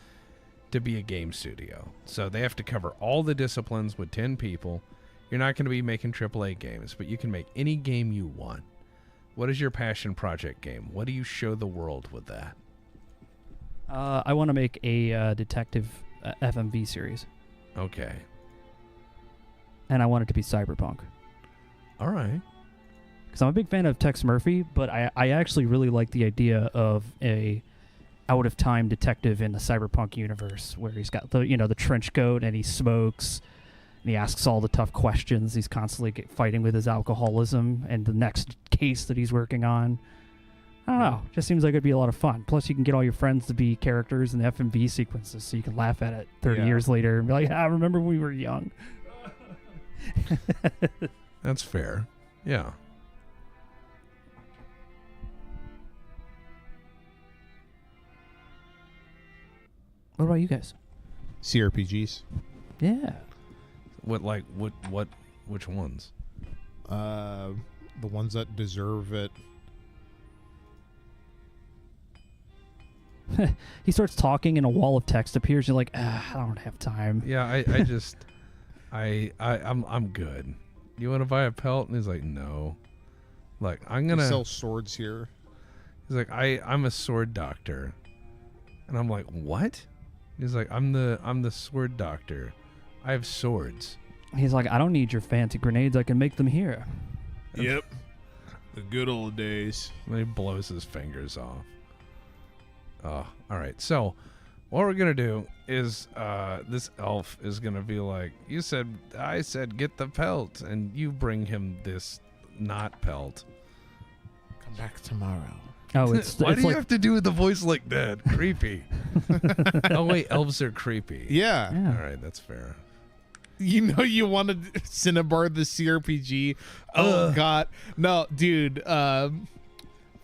to be a game studio. So they have to cover all the disciplines with 10 people. You're not going to be making AAA games, but you can make any game you want. What is your passion project game? What do you show the world with that? I want to make a detective FMV series. Okay. And I want it to be cyberpunk. All right. Because I'm a big fan of Tex Murphy, but I actually really like the idea of a out-of-time detective in the cyberpunk universe where he's got the trench coat and he smokes and he asks all the tough questions. He's constantly fighting with his alcoholism and the next case that he's working on. I don't know. Just seems like it'd be a lot of fun. Plus, you can get all your friends to be characters in the FMV sequences so you can laugh at it 30 years later and be like, remember when we were young? That's fair. Yeah. What about you guys? CRPGs. Yeah. Which ones? The ones that deserve it. He starts talking and a wall of text appears. You're like, I don't have time. Yeah, I'm good. You want to buy a pelt? And he's like, no. Look, I'm They gonna. sell swords here. He's like, I'm a sword doctor, and I'm like, what? He's like, I'm the sword doctor. I have swords. He's like, I don't need your fancy grenades. I can make them here. Yep. The good old days. And he blows his fingers off. Oh, all right. So, what we're gonna do is, this elf is gonna be like, I said, get the pelt, and you bring him this not pelt. Come back tomorrow. Oh, it's Why it's do you like have to do with the voice like that? Creepy. Oh wait, elves are creepy. Yeah. yeah. All right, that's fair. You know you wanted Cinnabar the CRPG. Oh God, no, dude.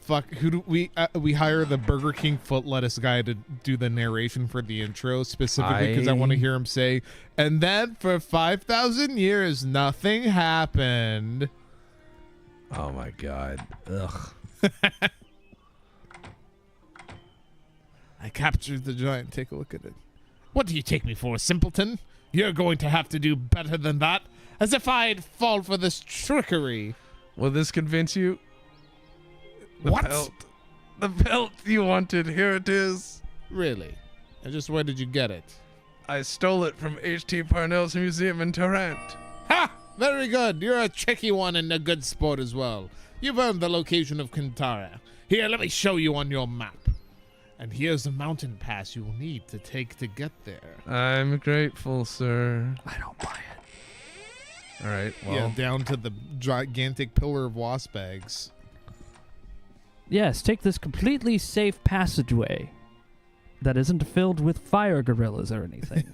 Fuck. Who do we hire the Burger King foot lettuce guy to do the narration for the intro specifically because I want to hear him say, and then for 5,000 years nothing happened. Oh my god. Ugh. I captured the giant. Take a look at it. What do you take me for, simpleton? You're going to have to do better than that. As if I'd fall for this trickery. Will this convince you? The What? Pelt. The pelt you wanted. Here it is. Really? And just where did you get it? I stole it from H.T. Parnell's museum in Tarrant. Ha! Very good. You're a tricky one and a good sport as well. You've earned the location of Qintarra. Here, let me show you on your map. And here's the mountain pass you will need to take to get there. I'm grateful, sir. I don't buy it. All right. Well, Yeah, down to the gigantic pillar of wasp eggs. Yes, take this completely safe passageway that isn't filled with fire gorillas or anything.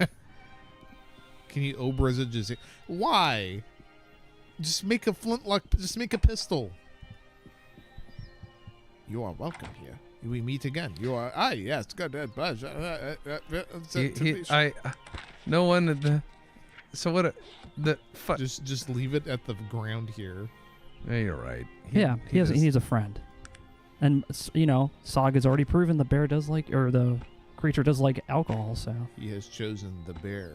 Can you Obra just... Why? Just make a flintlock... Just make a pistol. You are welcome here. We meet again. You are... Ah, yes. Good. no one... So what... The fuck... Just leave it at the ground here. Yeah, you're right. He needs a friend. And, you know, Sog has already proven the bear does like... Or the creature does like alcohol, so... He has chosen the bear.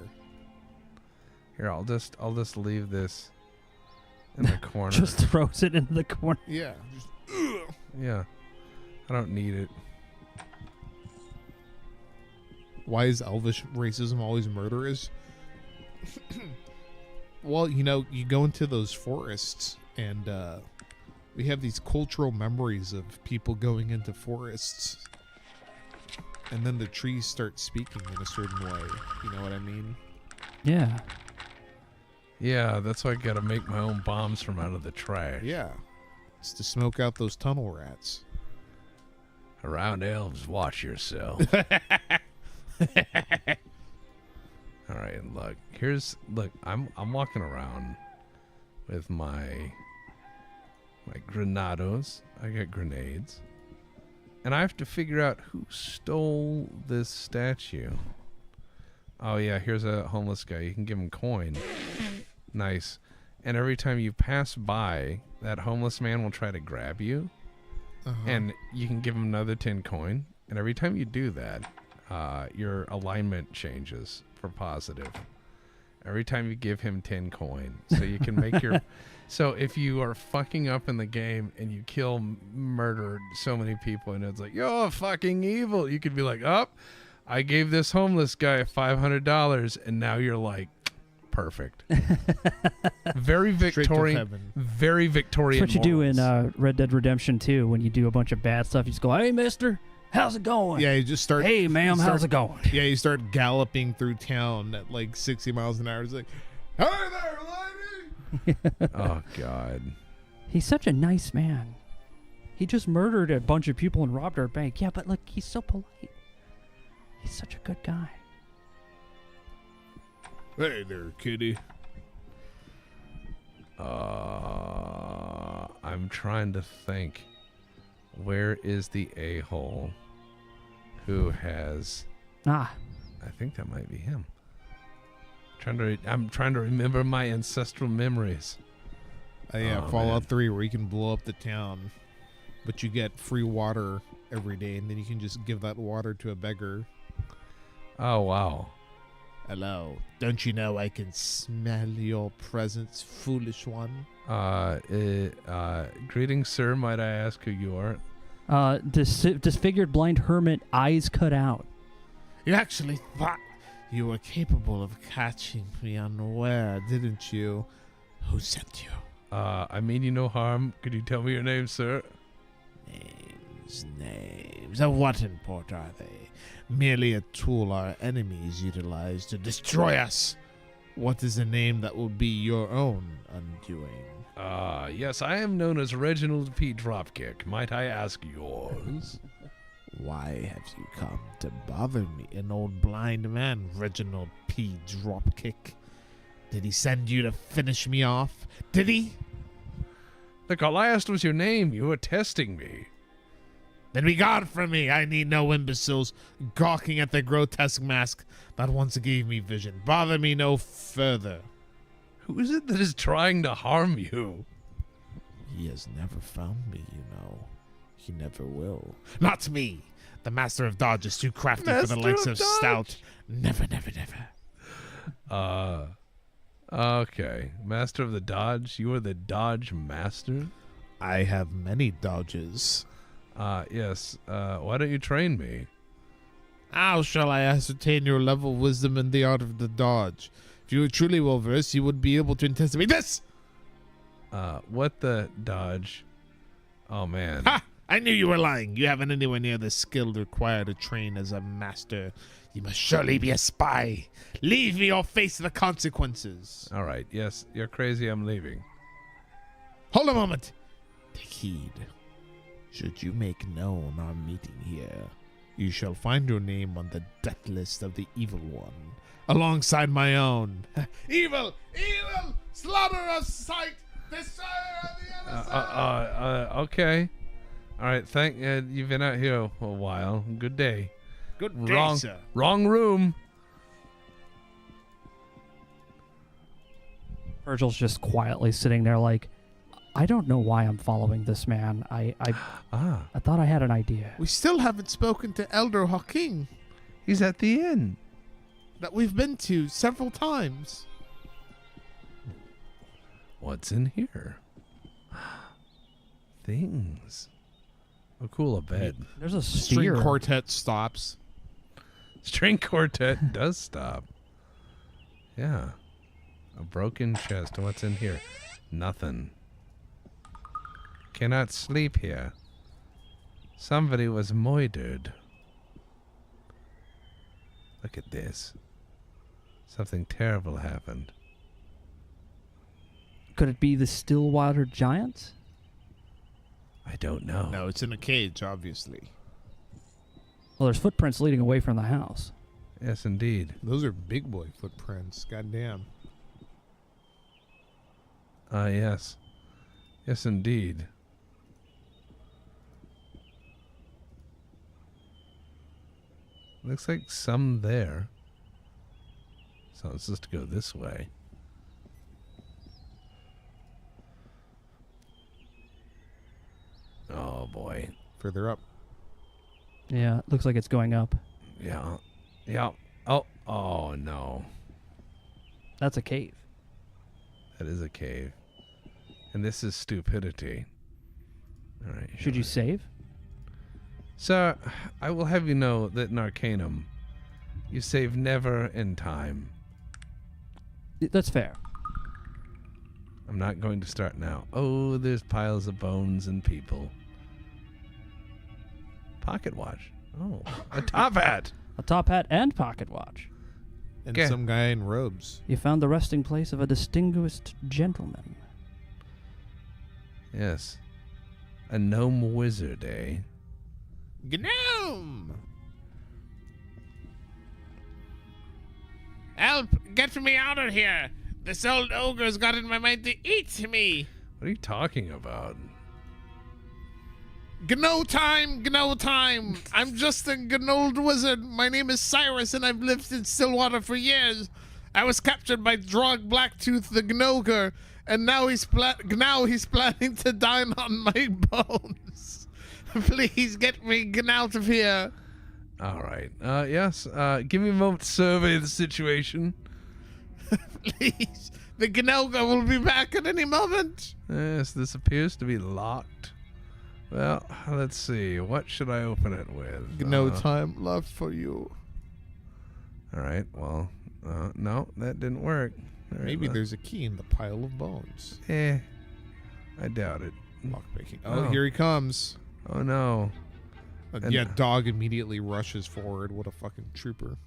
Here, I'll just leave this in the corner. Just throws it in the corner. Yeah. Yeah. I don't need it. Why is Elvish racism always murderous? Well, you know, you go into those forests and we have these cultural memories of people going into forests and then the trees start speaking in a certain way. You know what I mean? Yeah. Yeah, that's why I gotta make my own bombs from out of the trash. Yeah. It's to smoke out those tunnel rats. Around elves, watch yourself. All right, look. I'm walking around with my granados. I got grenades, and I have to figure out who stole this statue. Oh yeah, here's a homeless guy. You can give him coin. Nice. And every time you pass by, that homeless man will try to grab you. And you can give him another 10 coin. And every time you do that, your alignment changes for positive. Every time you give him 10 coin. So you can make your... So if you are fucking up in the game and you murdered so many people and it's like, you're fucking evil. You could be like, I gave this homeless guy $500 and now you're like, perfect. Very Victorian. Very Victorian. That's what you do in Red Dead Redemption 2 when you do a bunch of bad stuff. You just go, hey, mister, how's it going? Yeah, you just start... Hey, ma'am, how's it going? Yeah, you start galloping through town at like 60 miles an hour. It's like, hey there, lady! Oh, God. He's such a nice man. He just murdered a bunch of people and robbed our bank. Yeah, but look, he's so polite. He's such a good guy. Hey there, kitty. I'm trying to think. Where is the a-hole who has... Ah. I think that might be him. I'm trying to remember my ancestral memories. Yeah, Oh, Fallout man. 3 where you can blow up the town, but you get free water every day, and then you can just give that water to a beggar. Oh, wow. Hello. Don't you know I can smell your presence, foolish one? Greetings, sir. Might I ask who you are? Disfigured blind hermit, eyes cut out. You actually thought you were capable of catching me unaware, didn't you? Who sent you? I mean you no harm. Could you tell me your name, sir? Names. Of what import are they? Merely a tool our enemies utilize to destroy us. What is a name that will be your own undoing? Yes, I am known as Reginald P. Dropkick. Might I ask yours? Why have you come to bother me, an old blind man, Reginald P. Dropkick? Did he send you to finish me off? Did he? Look, all I asked was your name. You were testing me. Then be gone from me. I need no imbeciles gawking at the grotesque mask that once gave me vision. Bother me no further. Who is it that is trying to harm you? He has never found me, you know. He never will. Not me. The Master of Dodge is too crafty for the likes of Stout. Never, never, never. Okay. Master of the Dodge? You are the Dodge Master? I have many dodges. Yes. Why don't you train me? How shall I ascertain your level of wisdom in the art of the dodge? If you were truly well versed, you would be able to anticipate this! What the Dodge? Oh, man. Ha! I knew you were lying. You haven't anywhere near the skill required to train as a master. You must surely be a spy. Leave me or face the consequences. All right. Yes, you're crazy. I'm leaving. Hold a moment. Take heed. Should you make known our meeting here, you shall find your name on the death list of the evil one, alongside my own. Evil! Evil! Slaughter of sight! Destroyer of the innocent! Okay. All right. You've been out here a while. Good day. Good day, sir. Wrong room. Virgil's just quietly sitting there like, I don't know why I'm following this man. I thought I had an idea. We still haven't spoken to Elder Hawking He's at the inn. that we've been to several times. What's in here? Things. Oh, cool, a bed. There's a String sphere. quartet stops. String quartet does stop. Yeah. A broken chest. What's in here? Nothing. Cannot sleep here. Somebody was murdered. Look at this. Something terrible happened. Could it be the Stillwater Giant? I don't know. No, it's in a cage, obviously. Well, there's footprints leading away from the house. Yes, indeed. Those are big boy footprints. Goddamn. Yes. Yes, indeed. Looks like some there. So it's just to go this way. Oh boy. Further up. Yeah, it looks like it's going up. Yeah. Yeah. Oh no. That's a cave. That is a cave. And this is stupidity. All right. Should you save? Sir, I will have you know that in Arcanum, you save never in time. That's fair. I'm not going to start now. Oh, there's piles of bones and people. Pocket watch. Oh, a top hat. A top hat and pocket watch. And Okay. some guy in robes. You found the resting place of a distinguished gentleman. Yes. A gnome wizard, eh? Gnome! Help! Get me out of here! This old ogre's got in my mind to eat me! What are you talking about? Gno time! Gno time! I'm just a gnold wizard. My name is Cyrus, and I've lived in Stillwater for years. I was captured by Drog Blacktooth the Gnoger, and now he's planning to dine on my bones. Please get me out of here. All right. Yes. Give me a moment to survey the situation. Please. The Gnoga will be back at any moment. Yes, this appears to be locked. Well, let's see. What should I open it with? No time left for you. All right. Well, no, that didn't work. All right, Maybe there's a key in the pile of bones. I doubt it. Lockpicking. Oh, here he comes. Oh no. Yeah, dog immediately rushes forward. What a fucking trooper.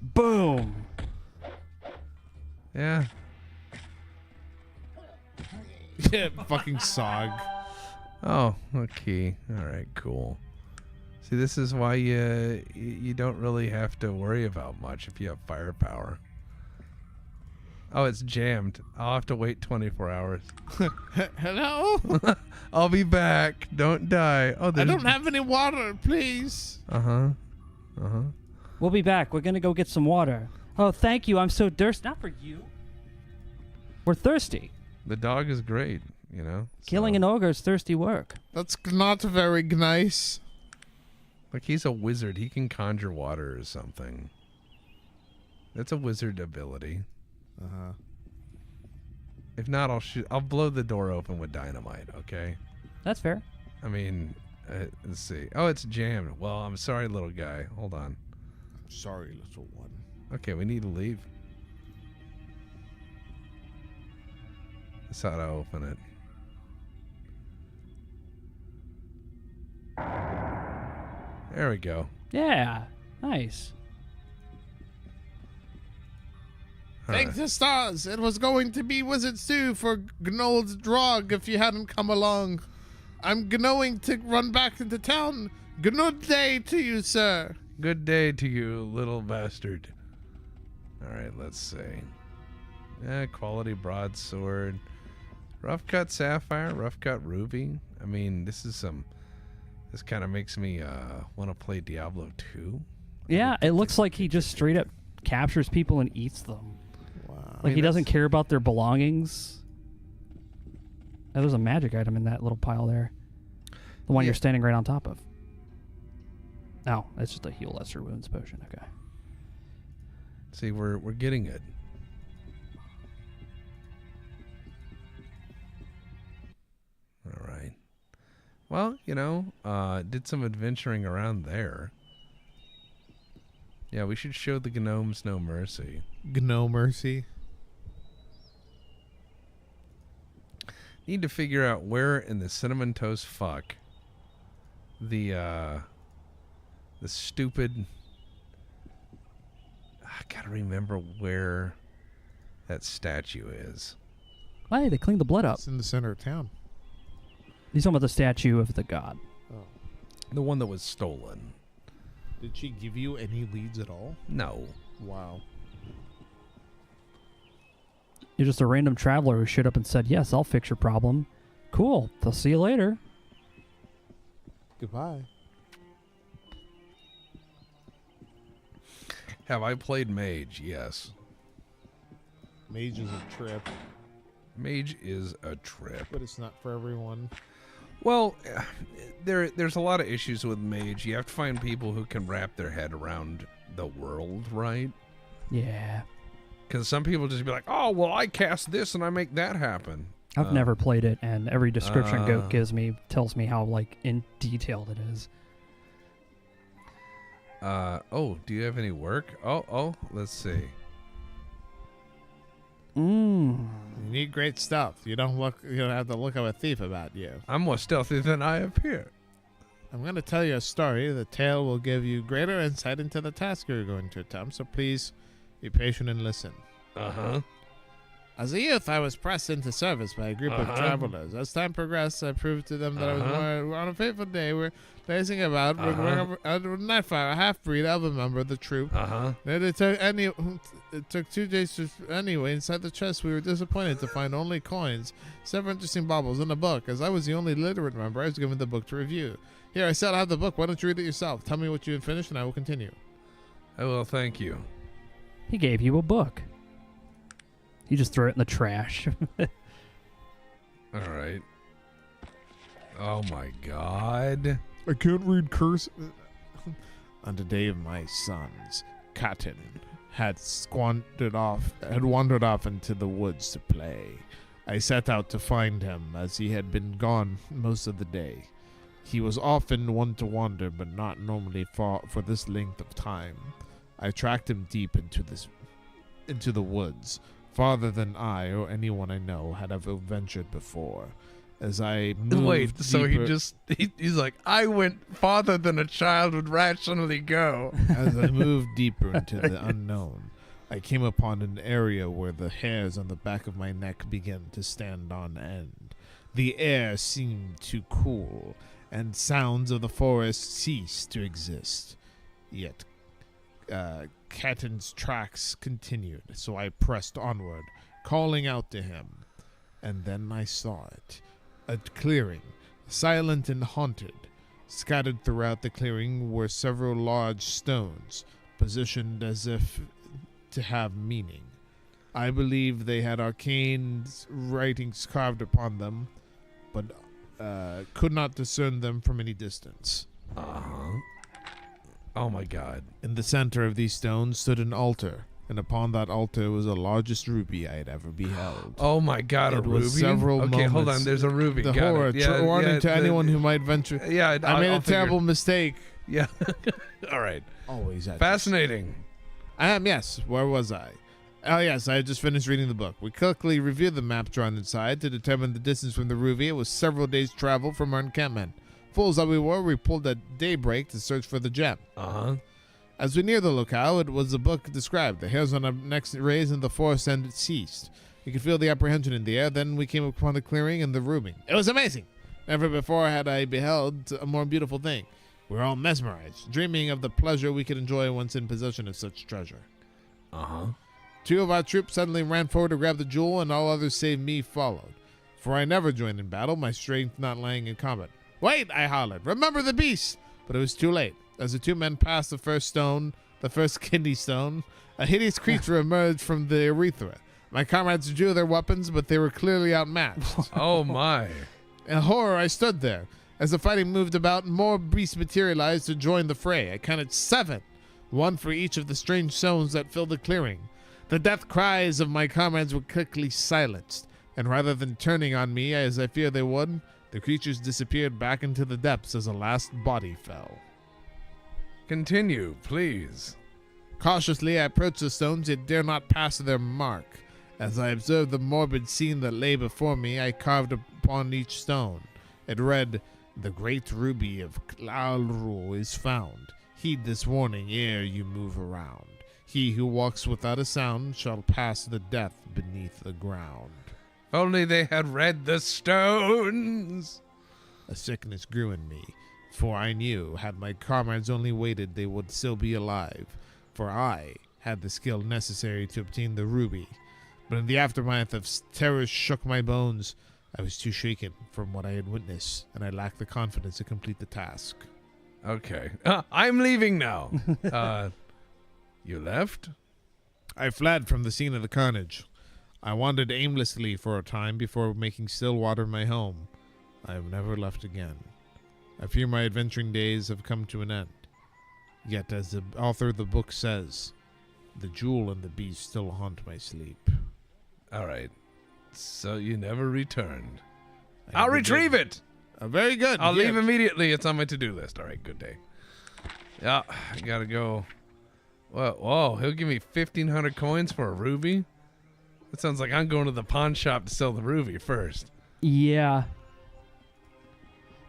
Boom. Yeah. Yeah, fucking Sog. Oh, okay. All right, cool. See, this is why you don't really have to worry about much if you have firepower. Oh, it's jammed. I'll have to wait 24 hours. Hello? I'll be back. Don't die. Oh, I don't have any water, please. We'll be back. We're going to go get some water. Oh, thank you. I'm so thirsty. Not for you. We're thirsty. The dog is great, you know. Killing an ogre is thirsty work. That's not very nice. Like, he's a wizard. He can conjure water or something. That's a wizard ability. If not, I'll blow the door open with dynamite, okay? That's fair. I mean, let's see. Oh, it's jammed. Well, I'm sorry, little guy. Hold on. I'm sorry, little one. Okay, we need to leave. That's how to open it. There we go. Yeah. Nice. Thank the stars. It was going to be Wizard Stew for Gnold's Drog if you hadn't come along. I'm going to run back into town. Good day to you, sir. Good day to you, little bastard. All right, let's see. Quality broadsword. Rough cut sapphire, rough cut ruby. I mean, this kind of makes me want to play Diablo 2. Yeah, it looks like he just straight up captures people and eats them. Wow. Like he doesn't care about their belongings. Oh, there's a magic item in that little pile there. The one you're standing right on top of. No, it's just a heal lesser wounds potion. Okay. See, we're getting it. All right. Well, you know, did some adventuring around there. Yeah, we should show the gnomes no mercy. No mercy. Need to figure out where in the cinnamon toast fuck the stupid. I gotta remember where that statue is. Hey, they cleaned the blood up. It's in the center of town. He's talking about the statue of the god. Oh. The one that was stolen. Did she give you any leads at all? No. Wow. You're just a random traveler who showed up and said, yes, I'll fix your problem. Cool. They'll see you later. Goodbye. Have I played Mage? Yes. Mage is a trip, Mage is a trip. but it's not for everyone. Well, there's a lot of issues with Mage. You have to find people who can wrap their head around the world, right? Yeah. Because some people just be like, oh, well, I cast this and I make that happen. I've never played it, and every description Goat gives me tells me how, like, in detailed it is. Oh, do you have any work? Oh, let's see. Mmm. You need great stuff. You don't have to look up a thief about you. I'm more stealthy than I appear. I'm going to tell you a story. The tale will give you greater insight into the task you're going to attempt, so please be patient and listen. Uh-huh. As a youth, I was pressed into service by a group of travelers. As time progressed, I proved to them that I was more on a fateful day. We're racing about. At nightfall, a half-breed elven member of the troop. It took 2 days to... Anyway, inside the chest, we were disappointed to find only coins, several interesting baubles, and a book. As I was the only literate member, I was given the book to review. Here, I said I have the book. Why don't you read it yourself? Tell me what you have finished, and I will continue. I will, thank you. He gave you a book. You just throw it in the trash. All right. Oh, my God. I can't read curse. On the day of my sons, Cotton had wandered off into the woods to play. I set out to find him, as he had been gone most of the day. He was often one to wander, but not normally for this length of time. I tracked him deep into the woods, farther than I or anyone I know had ever ventured before. As I moved so deeper, he's like, I went farther than a child would rationally go. As I moved deeper into the unknown, I came upon an area where the hairs on the back of my neck began to stand on end. The air seemed to cool, and sounds of the forest ceased to exist. Yet, Catton's tracks continued, so I pressed onward, calling out to him. And then I saw it. A clearing, silent and haunted. Scattered throughout the clearing were several large stones, positioned as if to have meaning. I believe they had arcane writings carved upon them, but could not discern them from any distance. Uh-huh. Oh my god. In the center of these stones stood an altar, and upon that altar was the largest ruby I had ever beheld. Oh my god, a It ruby? was several okay, hold moments. on, there's a ruby. The Got horror, it. Yeah, warning to the- anyone who might venture. Yeah, I made I'll a terrible mistake. Yeah. All right. Always at Fascinating. Yes. Where was I? Oh, yes. I had just finished reading the book. We quickly reviewed the map drawn inside to determine the distance from the ruby. It was several days' travel from our encampment. Fools that we were, we pulled at daybreak to search for the gem. Uh-huh. As we neared the locale, it was the book described. The hairs on our necks raised and the forest end ceased. You could feel the apprehension in the air. Then we came upon the clearing and the ruby. It was amazing. Never before had I beheld a more beautiful thing. We were all mesmerized, dreaming of the pleasure we could enjoy once in possession of such treasure. Uh-huh. 2 of our troops suddenly ran forward to grab the jewel, and all others save me followed. For I never joined in battle, my strength not lying in combat. Wait, I hollered. Remember the beast! But it was too late. As the 2 men passed the first kidney stone, a hideous creature emerged from the urethra. My comrades drew their weapons, but they were clearly outmatched. Oh my. In horror, I stood there. As the fighting moved about, more beasts materialized to join the fray. I counted 7, 1 for each of the strange stones that filled the clearing. The death cries of my comrades were quickly silenced, and rather than turning on me, as I feared they would, the creatures disappeared back into the depths as the last body fell. Continue, please. Cautiously, I approached the stones, yet dare not pass their mark. As I observed the morbid scene that lay before me, I carved upon each stone. It read, "The great ruby of Klalru is found. Heed this warning ere you move around. He who walks without a sound shall pass the death beneath the ground." If only they had read the stones. A sickness grew in me, for I knew, had my comrades only waited, they would still be alive, for I had the skill necessary to obtain the ruby. But in the aftermath of terror shook my bones, I was too shaken from what I had witnessed, and I lacked the confidence to complete the task. Okay. I'm leaving now. You left? I fled from the scene of the carnage. I wandered aimlessly for a time before making Stillwater my home. I have never left again. I fear my adventuring days have come to an end. Yet, as the author of the book says, the jewel and the beast still haunt my sleep. All right. So you never returned. I I'll never retrieve did. it. Very good. I'll Yeah. leave immediately. It's on my to-do list. All right, good day. Yeah, I gotta go. Whoa, he'll give me 1,500 coins for a ruby? That sounds like I'm going to the pawn shop to sell the ruby first. Yeah.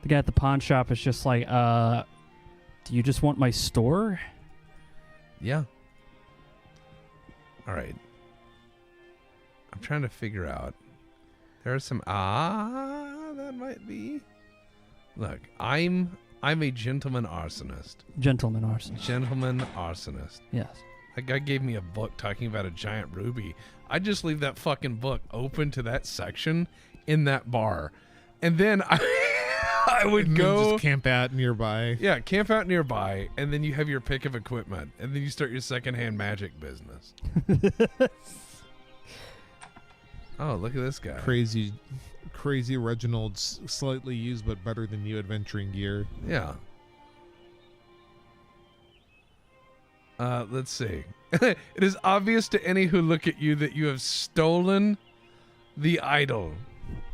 The guy at the pawn shop is just like, do you just want my store? Yeah. All right. I'm trying to figure out. There are some that might be. Look, I'm a gentleman arsonist. Gentleman arson. Gentleman arsonist. Yes. That guy gave me a book talking about a giant ruby. I'd just leave that fucking book open to that section in that bar. And then I would And then go just camp out nearby. Yeah, camp out nearby, and then you have your pick of equipment, and then you start your secondhand magic business. Oh, look at this guy. Crazy crazy Reginald's slightly used but better than you adventuring gear. Yeah. Let's see. It is obvious to any who look at you that you have stolen the idol.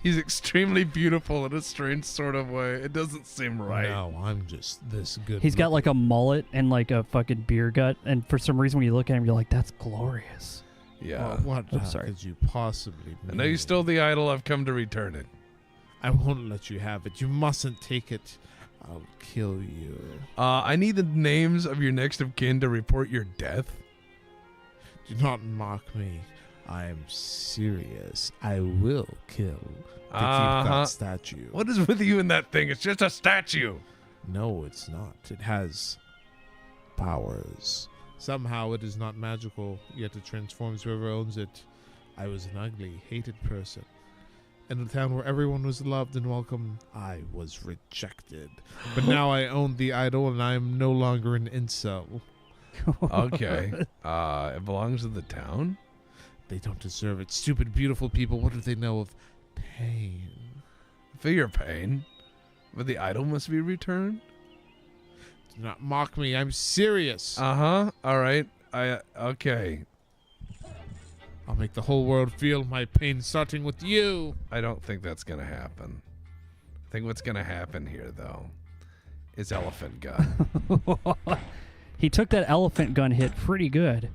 He's extremely beautiful in a strange sort of way. It doesn't seem right. No, I'm just this good. He's got like a mullet and like a fucking beer gut, and for some reason when you look at him, you're like, "That's glorious." Yeah. What sorry. could you possibly I know you stole the idol. I've come to return it. I won't let you have it. You mustn't take it. I'll kill you. I need the names of your next of kin to report your death. Do not mock me. I am serious. I will kill to keep that statue. What is with you and that thing? It's just a statue. No, it's not. It has powers. Somehow it is not magical, yet it transforms whoever owns it. I was an ugly, hated person. In a town where everyone was loved and welcome, I was rejected. But now I own the idol and I am no longer an incel. Okay. It belongs to the town? They don't deserve it. Stupid, beautiful people, what do they know of pain? Feel your pain. But the idol must be returned? Do not mock me. I'm serious. Uh-huh. All right. Okay. I'll make the whole world feel my pain, starting with you. I don't think that's going to happen. I think what's going to happen here, though, is elephant gun. He took that elephant gun hit pretty good.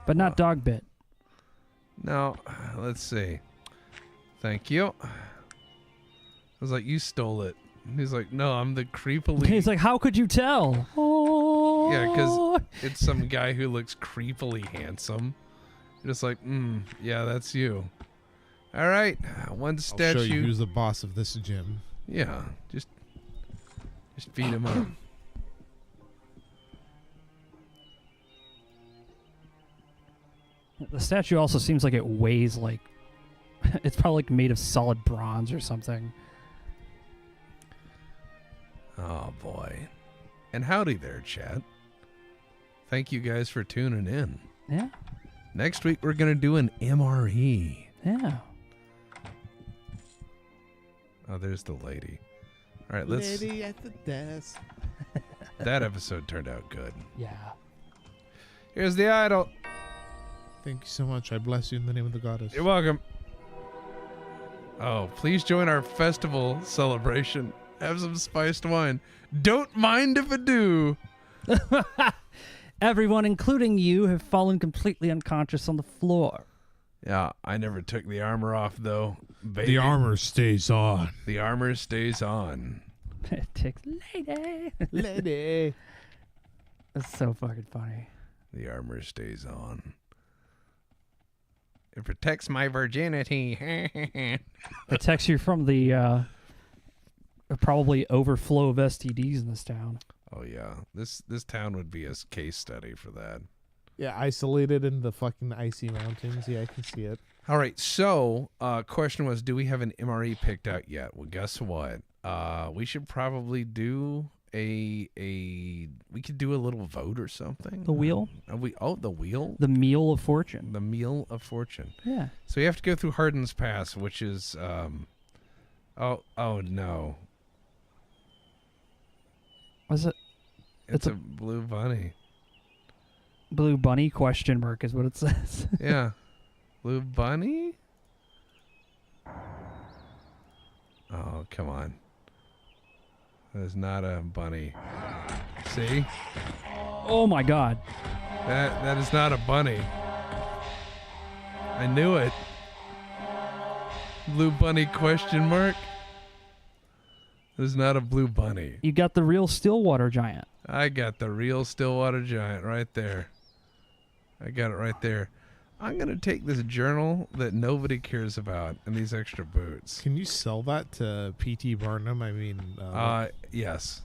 But not dog bit. Now, let's see. Thank you. I was like, you stole it. And he's like, no, I'm the creepily... He's like, how could you tell? Oh. Yeah, because it's some guy who looks creepily handsome. You're just like, yeah, that's you. All right, one statue. I'll show you who's the boss of this gym. Yeah, just feed him up. The statue also seems like it weighs like... It's probably like made of solid bronze or something. Oh, boy. And howdy there, chat. Thank you guys for tuning in. Yeah. Next week, we're going to do an MRE. Yeah. Oh, there's the lady. All right, let's... Lady at the desk. That episode turned out good. Yeah. Here's the idol. Thank you so much. I bless you in the name of the goddess. You're welcome. Oh, please join our festival celebration. Have some spiced wine. Don't mind if I do. Everyone, including you, have fallen completely unconscious on the floor. Yeah, I never took the armor off, though. Baby. The armor stays on. The armor stays on. Tick lady. Lady. That's so fucking funny. The armor stays on. It protects my virginity. Protects you from the probably overflow of STDs in this town. Oh, yeah. This town would be a case study for that. Yeah, isolated in the fucking icy mountains. Yeah, I can see it. All right, so question was, do we have an MRE picked out yet? Well, guess what? We should probably do we could do a little vote or something. The wheel? The wheel? The meal of fortune. The meal of fortune. Yeah. So you have to go through Harden's Pass, which is oh no. Was it It's a blue bunny. blue bunny question mark is what it says. Yeah. Blue bunny? Oh, come on. That is not a bunny. See? Oh my god. That is not a bunny. I knew it. Blue bunny question mark? It is not a blue bunny. You got the real Stillwater Giant. I got the real Stillwater Giant right there. I got it right there. I'm going to take this journal that nobody cares about and these extra boots. Can you sell that to P.T. Barnum? I mean... yes.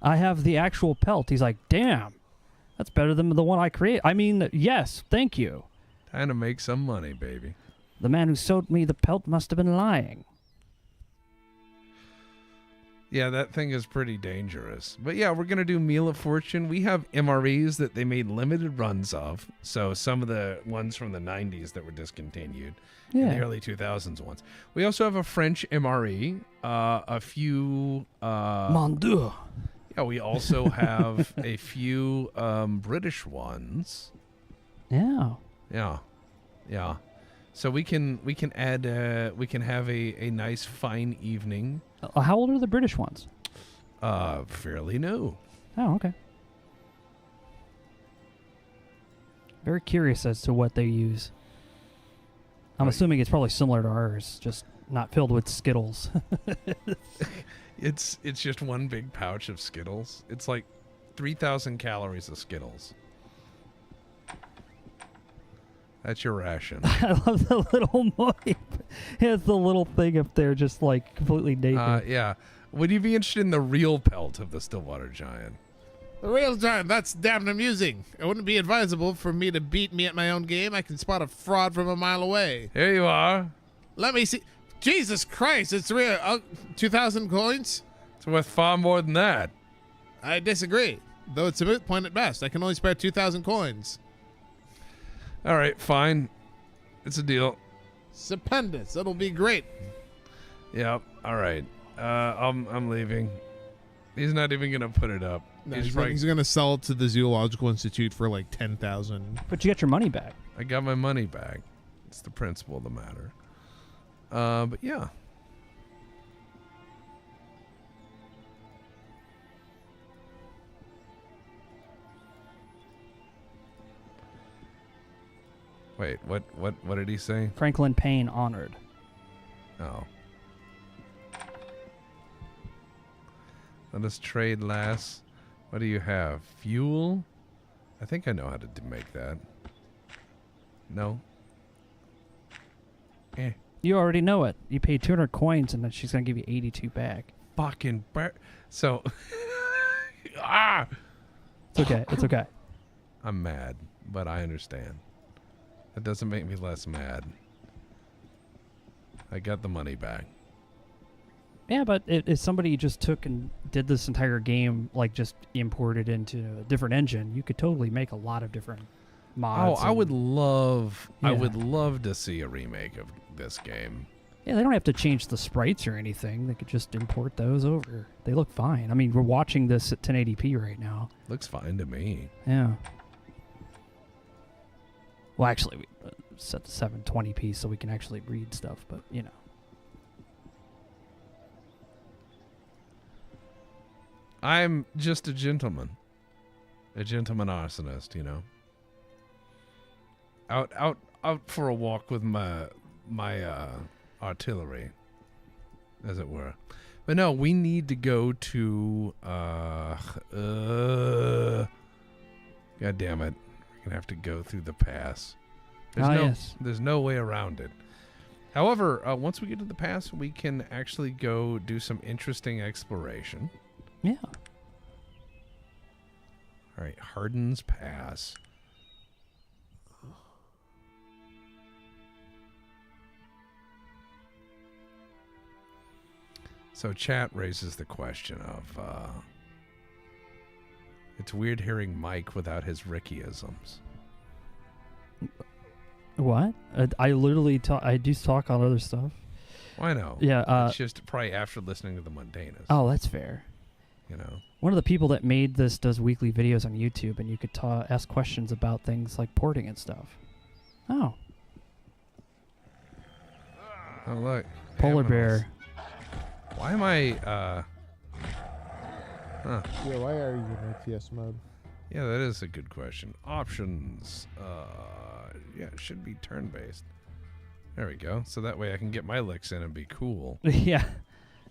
I have the actual pelt. He's like, damn, that's better than the one I create. I mean, yes, thank you. Time to make some money, baby. The man who sold me the pelt must have been lying. Yeah, that thing is pretty dangerous. But yeah, we're going to do Meal of Fortune. We have MREs that they made limited runs of. So some of the ones from the 90s that were discontinued. Yeah. In the early 2000s ones. We also have a French MRE, a few... Mon Dieu. Yeah, we also have a few British ones. Yeah. Yeah. So we can add we can have a nice fine evening. How old are the British ones? Fairly new. Oh, okay. Very curious as to what they use. I'm assuming it's probably similar to ours, just not filled with Skittles. It's just one big pouch of Skittles. It's like 3,000 calories of Skittles. That's your ration. I love the little Moip. It has the little thing up there just like completely naked. Yeah. Would you be interested in the real pelt of the Stillwater Giant? The real giant, that's damn amusing. It wouldn't be advisable for me to beat me at my own game. I can spot a fraud from a mile away. Here you are. Let me see. Jesus Christ, it's real. 2,000 coins? It's worth far more than that. I disagree. Though it's a moot point at best. I can only spare 2,000 coins. All right, fine. It's a deal. Stupendous. That'll be great. Yep. All right. I'm leaving. He's not even gonna put it up. No, He's he's probably- going to sell it to the Zoological Institute for like 10,000. But you get your money back. I got my money back. It's the principle of the matter. But yeah. Wait, what did he say? Franklin Payne honored. Oh. Let us trade last. What do you have? Fuel? I think I know how to make that. No? You already know it. You paid 200 coins and then she's going to give you 82 back. Fucking so ah! It's okay. It's okay. I'm mad, but I understand. That doesn't make me less mad. I got the money back. Yeah, but if somebody just took and did this entire game, like just imported into a different engine, you could totally make a lot of different mods. Oh, I would love Yeah. to see a remake of this game. Yeah, they don't have to change the sprites or anything. They could just import those over. They look fine. I mean, we're watching this at 1080p right now. Looks fine to me. Yeah. Well, actually, we set to 720p so we can actually read stuff, but, you know. I'm just a gentleman arsonist, you know. Out for a walk with my artillery, as it were. But no, we need to go to God damn it. We're gonna have to go through the pass. Yes. There's no way around it. However, once we get to the pass, we can actually go do some interesting exploration. Yeah. All right, Harden's Pass. So chat raises the question of, it's weird hearing Mike without his Rickyisms. What? I literally talk. I do talk on other stuff. Well, I know. Yeah. It's just probably after listening to the Mundanus. Oh, that's fair. You know. One of the people that made this does weekly videos on YouTube, and you could ask questions about things like porting and stuff. Oh. Oh, look. Polar Aminals. bear. Why am I, Yeah, why are you in ATS mode? Yeah, that is a good question. Options. Yeah, it should be turn-based. There we go. So that way I can get my licks in and be cool. Yeah.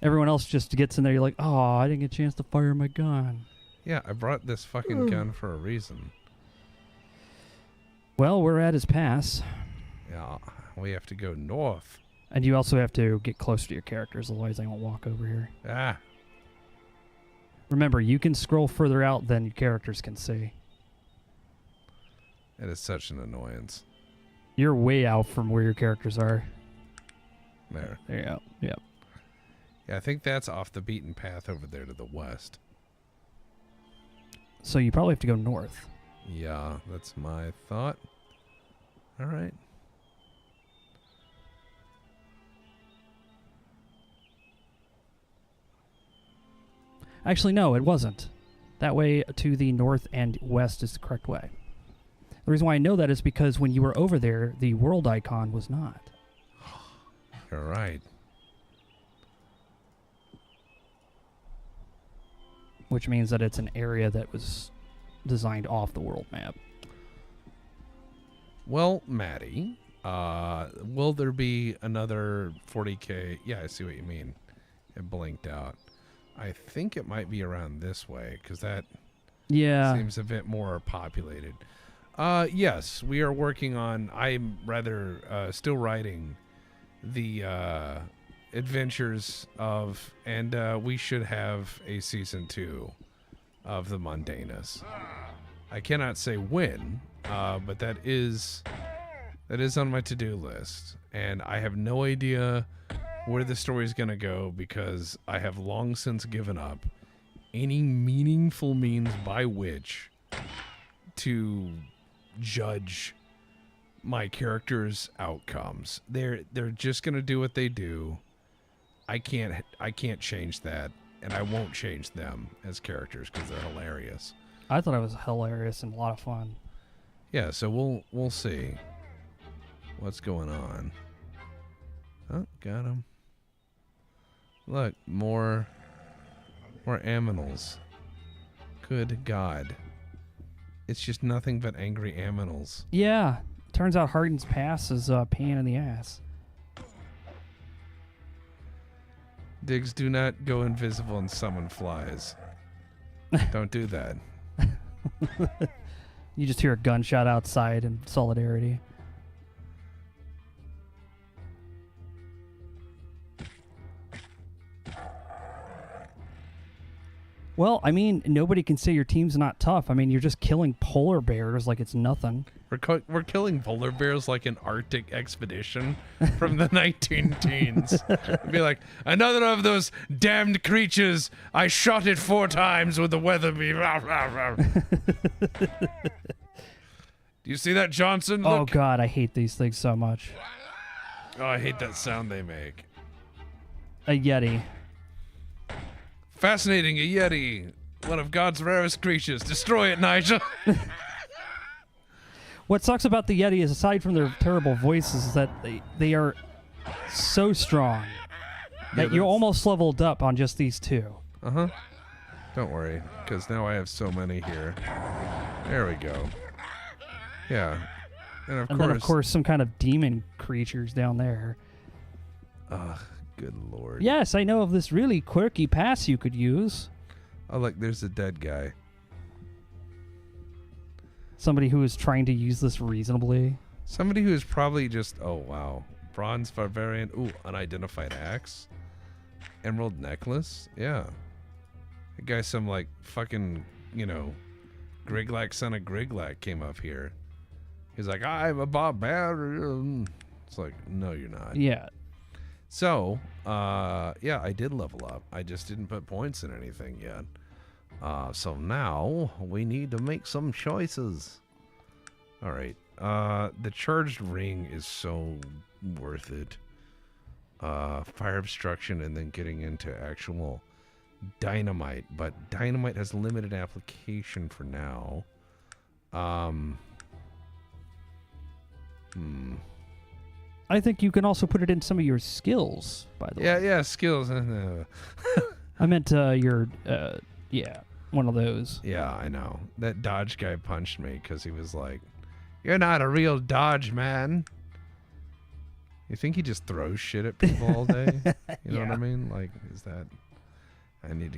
Everyone else just gets in there. You're like, oh, I didn't get a chance to fire my gun. Yeah, I brought this fucking gun for a reason. Well, we're at his pass. Yeah, we have to go north. And you also have to get closer to your characters, otherwise they won't walk over here. Ah, Remember, you can scroll further out than your characters can see. it is such an annoyance. You're way out from where your characters are. There. There you go. Yep. Yeah, I think that's off the beaten path over there to the west. So you probably have to go north. Yeah, that's my thought. All right. Actually, no, it wasn't. That way to the north and west is the correct way. The reason why I know that is because when you were over there, the world icon was not. You're right. Which means that it's an area that was designed off the world map. Well, Maddie, will there be another 40K? Yeah, I see what you mean. It blinked out. I think it might be around this way, because that seems a bit more populated. Yes, we are working on, I'm rather still writing the adventures of, and we should have a season 2 of the Mundanus. I cannot say when, but that is on my to-do list, and I have no idea where the story is going to go because I have long since given up any meaningful means by which to judge my characters' outcomes. They're just going to do what they do. I can't change that, and I won't change them as characters because they're hilarious. I thought it was hilarious and a lot of fun. Yeah, so we'll see what's going on. Oh, got him. Look, more aminals. Good God. It's just nothing but angry aminals. Yeah. Turns out Harden's pass is a pain in the ass. Diggs, do not go invisible and summon flies. Don't do that. You just hear a gunshot outside in solidarity. Well, I mean, nobody can say your team's not tough. I mean, you're just killing polar bears like it's nothing. We're killing polar bears like an Arctic expedition from the 19 teens. It'd be like, another of those damned creatures. I shot it 4 times with the weather beam. Do you see that, Johnson? Oh, Look. God, I hate these things so much. Oh, I hate that sound they make. A Yeti. Fascinating, a Yeti. One of God's rarest creatures. Destroy it, Nigel. What sucks about the Yeti is, aside from their terrible voices, is that they are so strong that you're almost leveled up on just these 2. Uh-huh. Don't worry, because now I have so many here. There we go. Yeah. And then, of course, some kind of demon creatures down there. Ugh, good lord. Yes, I know of this really quirky pass you could use. Oh, look, there's a dead guy. Somebody who is trying to use this reasonably. Somebody who is probably just, oh, wow. Bronze Barbarian. Ooh, unidentified axe. Emerald necklace. Yeah. The guy, some, like, fucking, Griglak son of Griglak came up here. He's like, I'm a barbarian. It's like, no, you're not. Yeah. So, yeah, I did level up. I just didn't put points in anything yet. So now we need to make some choices. All right. The charged ring is so worth it. Fire obstruction and then getting into actual dynamite. But dynamite has limited application for now. I think you can also put it in some of your skills, by the way. Yeah, skills. I meant one of those. Yeah, I know. That dodge guy punched me because he was like, you're not a real dodge man. You think he just throws shit at people all day? You know what I mean? Like, is that... I need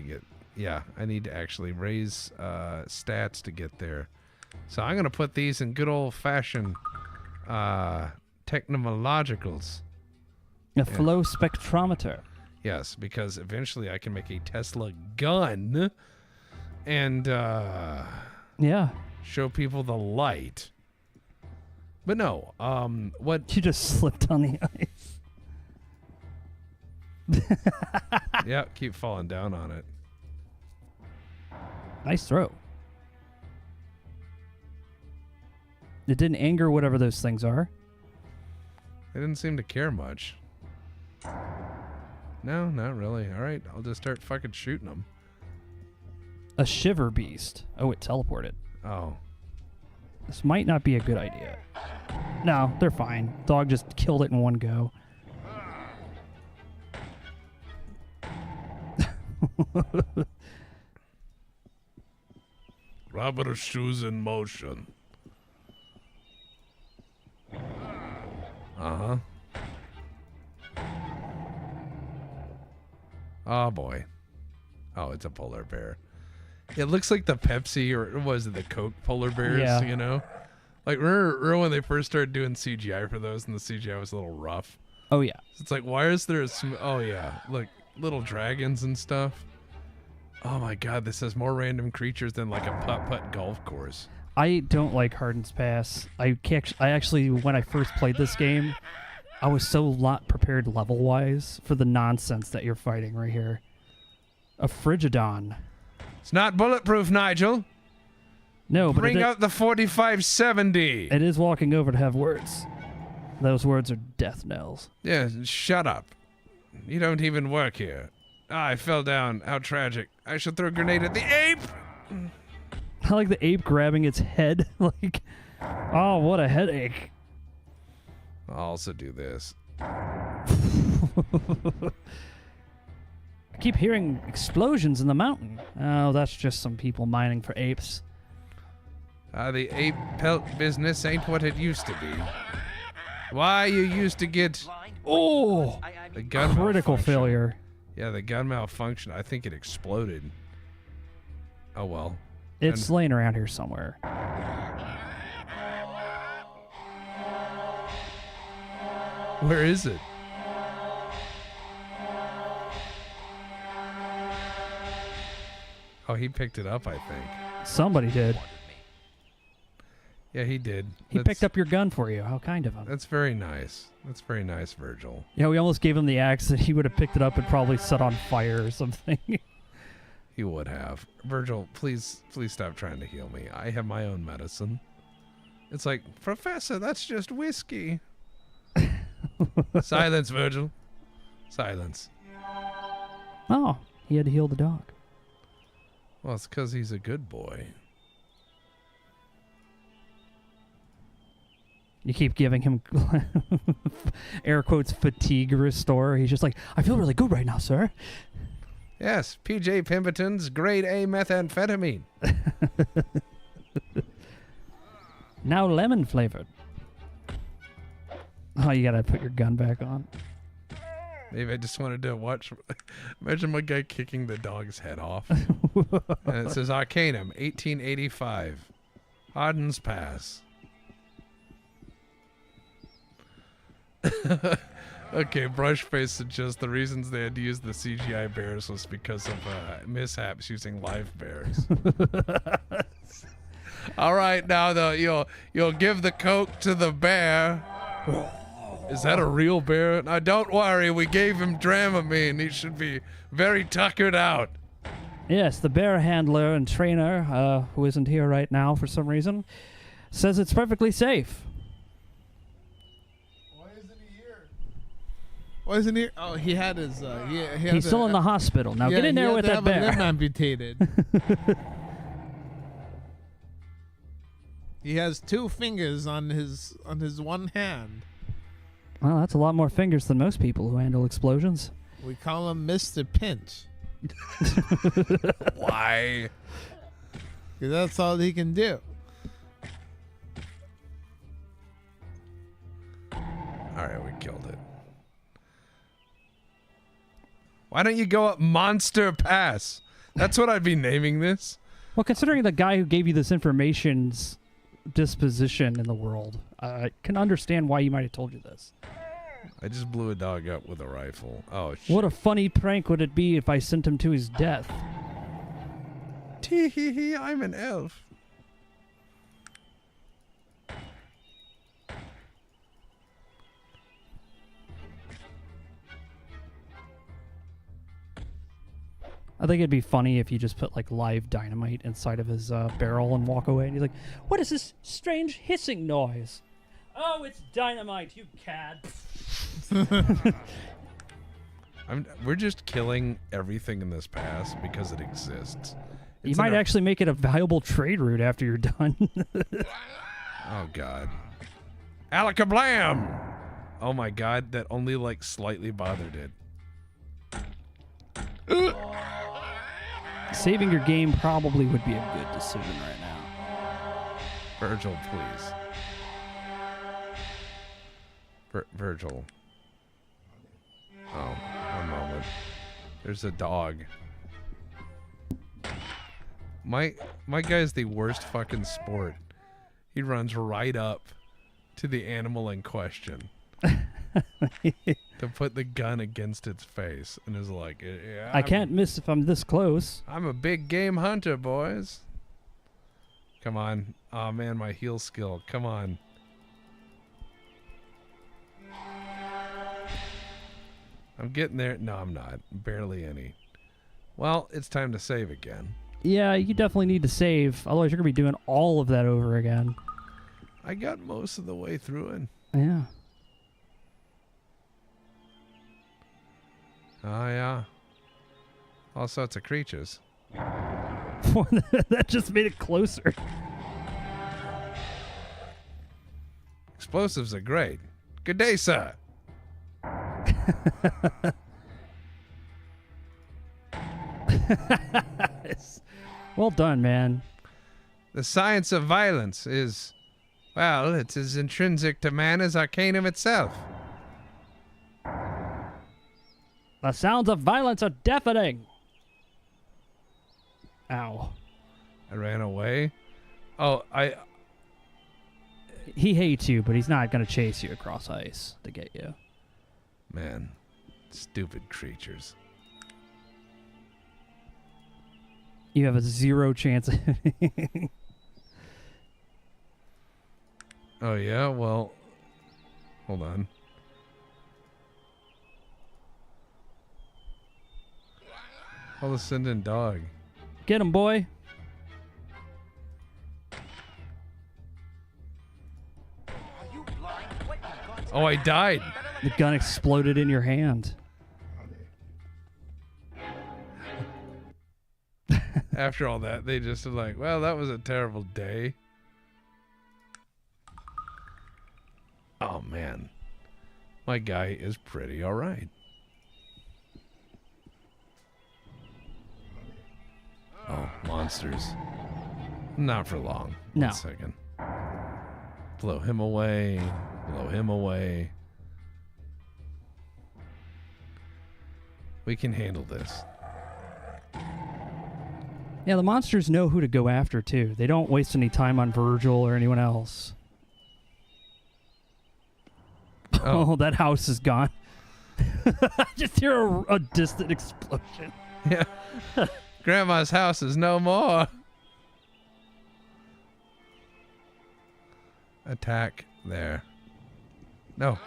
to actually raise stats to get there. So I'm going to put these in good old-fashioned technologicals. A flow spectrometer. Yes, because eventually I can make a Tesla gun and show people the light. But no, what... You just slipped on the ice. Yeah, keep falling down on it. Nice throw. It didn't anger whatever those things are. They didn't seem to care much. No, not really. All right, I'll just start fucking shooting them. A shiver beast. Oh, it teleported. Oh. This might not be a good idea. No, they're fine. Dog just killed it in one go. Rubber shoes in motion. Uh-huh. Oh, boy. Oh, it's a polar bear. It looks like the Pepsi or was it the Coke polar bears, Yeah. you know? Like, remember when they first started doing CGI for those and the CGI was a little rough? Oh, yeah. It's like, why is there oh, yeah. Look, little dragons and stuff. Oh, my God. This has more random creatures than like a putt-putt golf course. I don't like Harden's Pass. I actually, when I first played this game, I was so not prepared level-wise for the nonsense that you're fighting right here. A Frigidon. It's not bulletproof, Nigel. No, but Bring out the 4570. it is walking over to have words. Those words are death knells. Yeah, shut up. You don't even work here. Ah, I fell down. How tragic. I should throw a grenade at the ape. I like the ape grabbing its head. Like, oh, what a headache. I'll also do this. I keep hearing explosions in the mountain. Oh, that's just some people mining for apes. The ape pelt business ain't what it used to be. Why, you used to get Oh, the gun critical malfunction. failure. Yeah, the gun malfunction. I think it exploded. Oh, well. It's laying around here somewhere. Where is it? Oh, he picked it up, I think. Somebody did. Yeah, he did. He picked up your gun for you. How kind of him. That's very nice. That's very nice, Virgil. Yeah, we almost gave him the axe that he would have picked it up and probably set on fire or something. He would have. Virgil, please stop trying to heal me. I have my own medicine. It's like, Professor, that's just whiskey. Silence, Virgil. Silence. Oh, he had to heal the dog. Well, it's because he's a good boy. You keep giving him air quotes fatigue restore. He's just like, I feel really good right now, sir. Yes, PJ Pemberton's grade A methamphetamine. Now lemon flavored. Oh, you gotta put your gun back on. Maybe I just wanted to watch. Imagine my guy kicking the dog's head off. And it says Arcanum, 1885. Harden's Pass. Okay, Brushface suggests the reasons they had to use the CGI bears was because of mishaps using live bears. All right, now though you'll give the Coke to the bear. Is that a real bear? Now don't worry, we gave him Dramamine. He should be very tuckered out. Yes, the bear handler and trainer, who isn't here right now for some reason, says it's perfectly safe. Why isn't he? Oh, he had his. He's still in the hospital. Now get in there with that bear. Limb amputated. He has 2 fingers on his one hand. Well, that's a lot more fingers than most people who handle explosions. We call him Mr. Pinch. Why? 'Cause that's all he can do. All right, we killed it. Why don't you go up Monster Pass? That's what I'd be naming this. Well, considering the guy who gave you this information's disposition in the world, I can understand why you might have told you this. I just blew a dog up with a rifle. Oh, shit. What a funny prank would it be if I sent him to his death? Tee hee hee, I'm an elf. I think it'd be funny if you just put like live dynamite inside of his barrel and walk away, and he's like, "What is this strange hissing noise?" "Oh, it's dynamite, you cad." We're just killing everything in this pass because it exists. You might actually make it a valuable trade route after you're done. Oh God. Alakablam! Oh my God, that only like slightly bothered it. Saving your game probably would be a good decision right now. Virgil, please. Virgil. Oh, one moment. There's a dog. My guy's the worst fucking sport. He runs right up to the animal in question to put the gun against its face and is like, yeah, I can't miss if I'm this close. I'm a big game hunter, boys. Come on. Oh man, my heel skill. Come on. I'm getting there. No, I'm not. Barely any. Well, it's time to save again. Yeah, you definitely need to save. Otherwise, you're going to be doing all of that over again. I got most of the way through it. Yeah. Oh, yeah. All sorts of creatures. That just made it closer. Explosives are great. Good day, sir. Well done, man. The science of violence is, well, it's as intrinsic to man as Arcanum itself. The sounds of violence are deafening. Ow. I ran away. Oh, He hates you, but he's not going to chase you across ice to get you. Man, stupid creatures. You have a 0 chance. Oh, yeah? Well, hold on. I'll send in dog. Get him, boy. Oh, I died. The gun exploded in your hand. After all that, they just are like, well, that was a terrible day. Oh, man. My guy is pretty all right. Oh, monsters. Not for long. No. 1 second. Blow him away. Blow him away. We can handle this. Yeah, the monsters know who to go after, too. They don't waste any time on Virgil or anyone else. Oh, that house is gone. Just hear a distant explosion. Yeah. Grandma's house is no more. Attack there. No.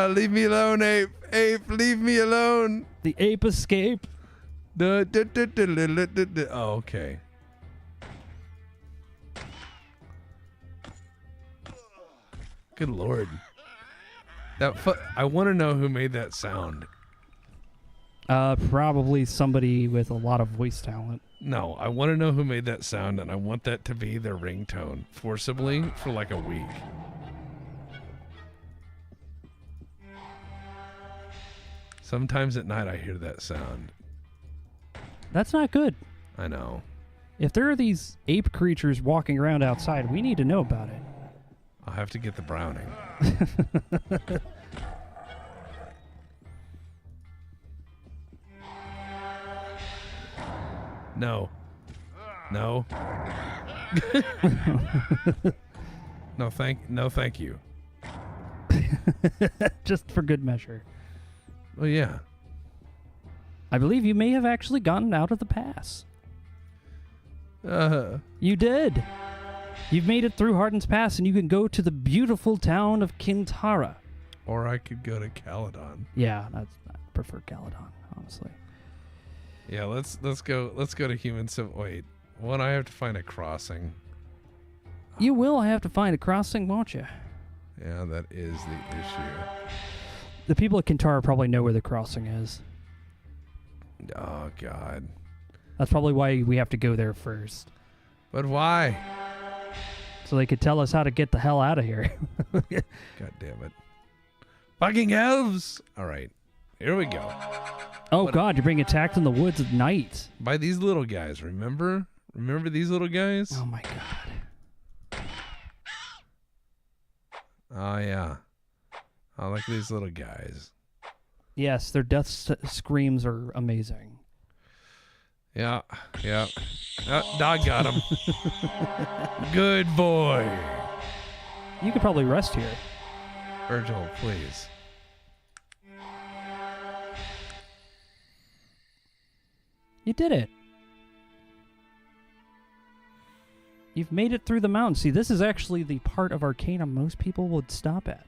Leave me alone, ape. Ape, leave me alone. The ape escape. Oh, okay. Good Lord. I want to know who made that sound. Probably somebody with a lot of voice talent. No, I want to know who made that sound, and I want that to be their ringtone, forcibly, for like a week. Sometimes at night I hear that sound. That's not good. I know. If there are these ape creatures walking around outside, we need to know about it. I'll have to get the Browning. No. No. No, thank you. Just for good measure. Well, yeah. I believe you may have actually gotten out of the pass. You did. You've made it through Harden's Pass, and you can go to the beautiful town of Qintarra. Or I could go to Caledon. Yeah, I prefer Caledon, honestly. Yeah, let's go to Human Wait, won't I have to find a crossing? You will have to find a crossing, won't you? Yeah, that is the issue. The people at Qintarra probably know where the crossing is. Oh God. That's probably why we have to go there first. But why? So they could tell us how to get the hell out of here. God damn it. Fucking elves! Alright, here we go. Oh God, you're being attacked in the woods at night. By these little guys, remember? Remember these little guys? Oh my God. Oh yeah. Oh, look at these little guys. Yes, their death screams are amazing. Yeah, yeah. Dog got him. Good boy. You could probably rest here. Virgil, please. You did it. You've made it through the mountain. See, this is actually the part of Arcanum most people would stop at.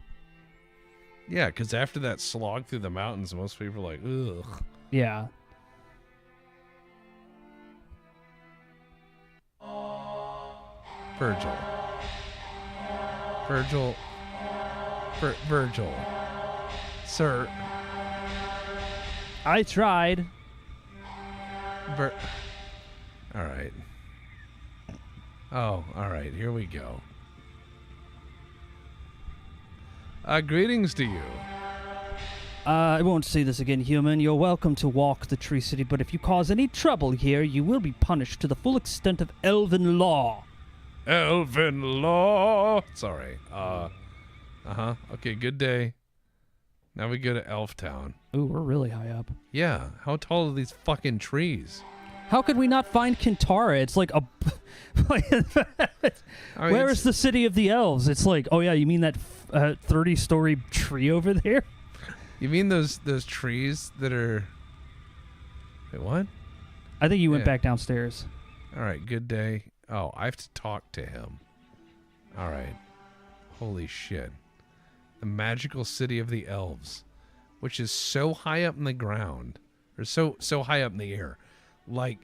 Yeah, because after that slog through the mountains, most people are like, ugh. Yeah. Virgil. Virgil. Virgil. Sir. I tried. All right. Oh, all right. Here we go. Greetings to you. I won't say this again, human. You're welcome to walk the Tree City, but if you cause any trouble here, you will be punished to the full extent of elven law. Elven law. Sorry. Okay, good day. Now we go to Elf Town. Ooh, we're really high up. Yeah. How tall are these fucking trees? How could we not find Qintarra? It's like a... Where is the city of the elves? It's like, oh yeah, you mean that 30-story tree over there? You mean those trees that are... Wait, what? I think you went back downstairs. All right, good day. Oh, I have to talk to him. All right. Holy shit. The magical city of the elves, which is so high up in the ground, or so high up in the air. Like,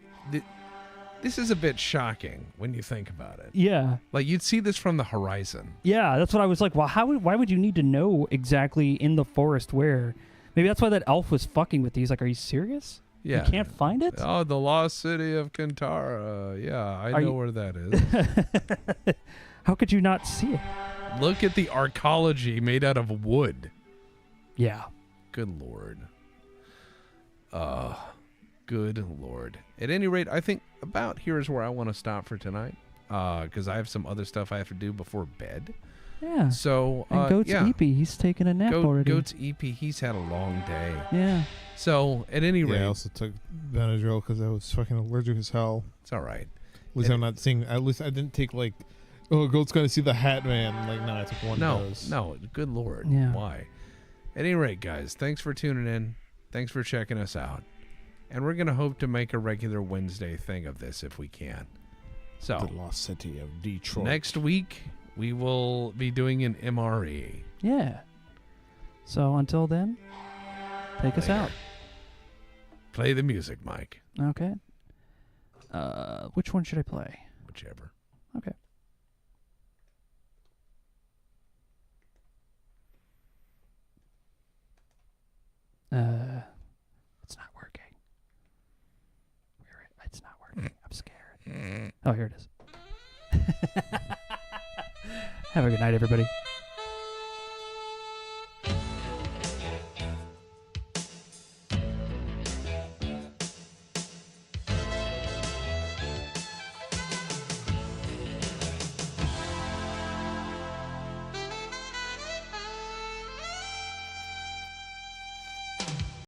this is a bit shocking when you think about it. Yeah. Like, you'd see this from the horizon. Yeah, that's what I was like. Well, why would you need to know exactly in the forest where? Maybe that's why that elf was fucking with these. Like, are you serious? Yeah. You can't find it? Oh, the lost city of Qintarra. Yeah, I know where that is. How could you not see it? Look at the arcology made out of wood. Yeah. Good Lord. Good Lord. At any rate, I think about here is where I want to stop for tonight. Because I have some other stuff I have to do before bed. Yeah. So, and Goat's Eepy, he's taken a nap already. Goat's Eepy, he's had a long day. Yeah. So, at any rate. I also took Benadryl because I was fucking allergic as hell. It's all right. At least I'm not seeing, at least I didn't take like, oh, Goat's going to see the Hat Man. Like, no, I took one dose. No, good Lord. Yeah. Why? At any rate, guys, thanks for tuning in. Thanks for checking us out. And we're going to hope to make a regular Wednesday thing of this if we can. So, The Lost City of Detroit. next week, we will be doing an MRE. Yeah. So until then, take us out. Play the music, Mike. Okay. Which one should I play? Whichever. Okay. It's not working. It's not working. I'm scared. Oh, here it is. Have a good night, everybody.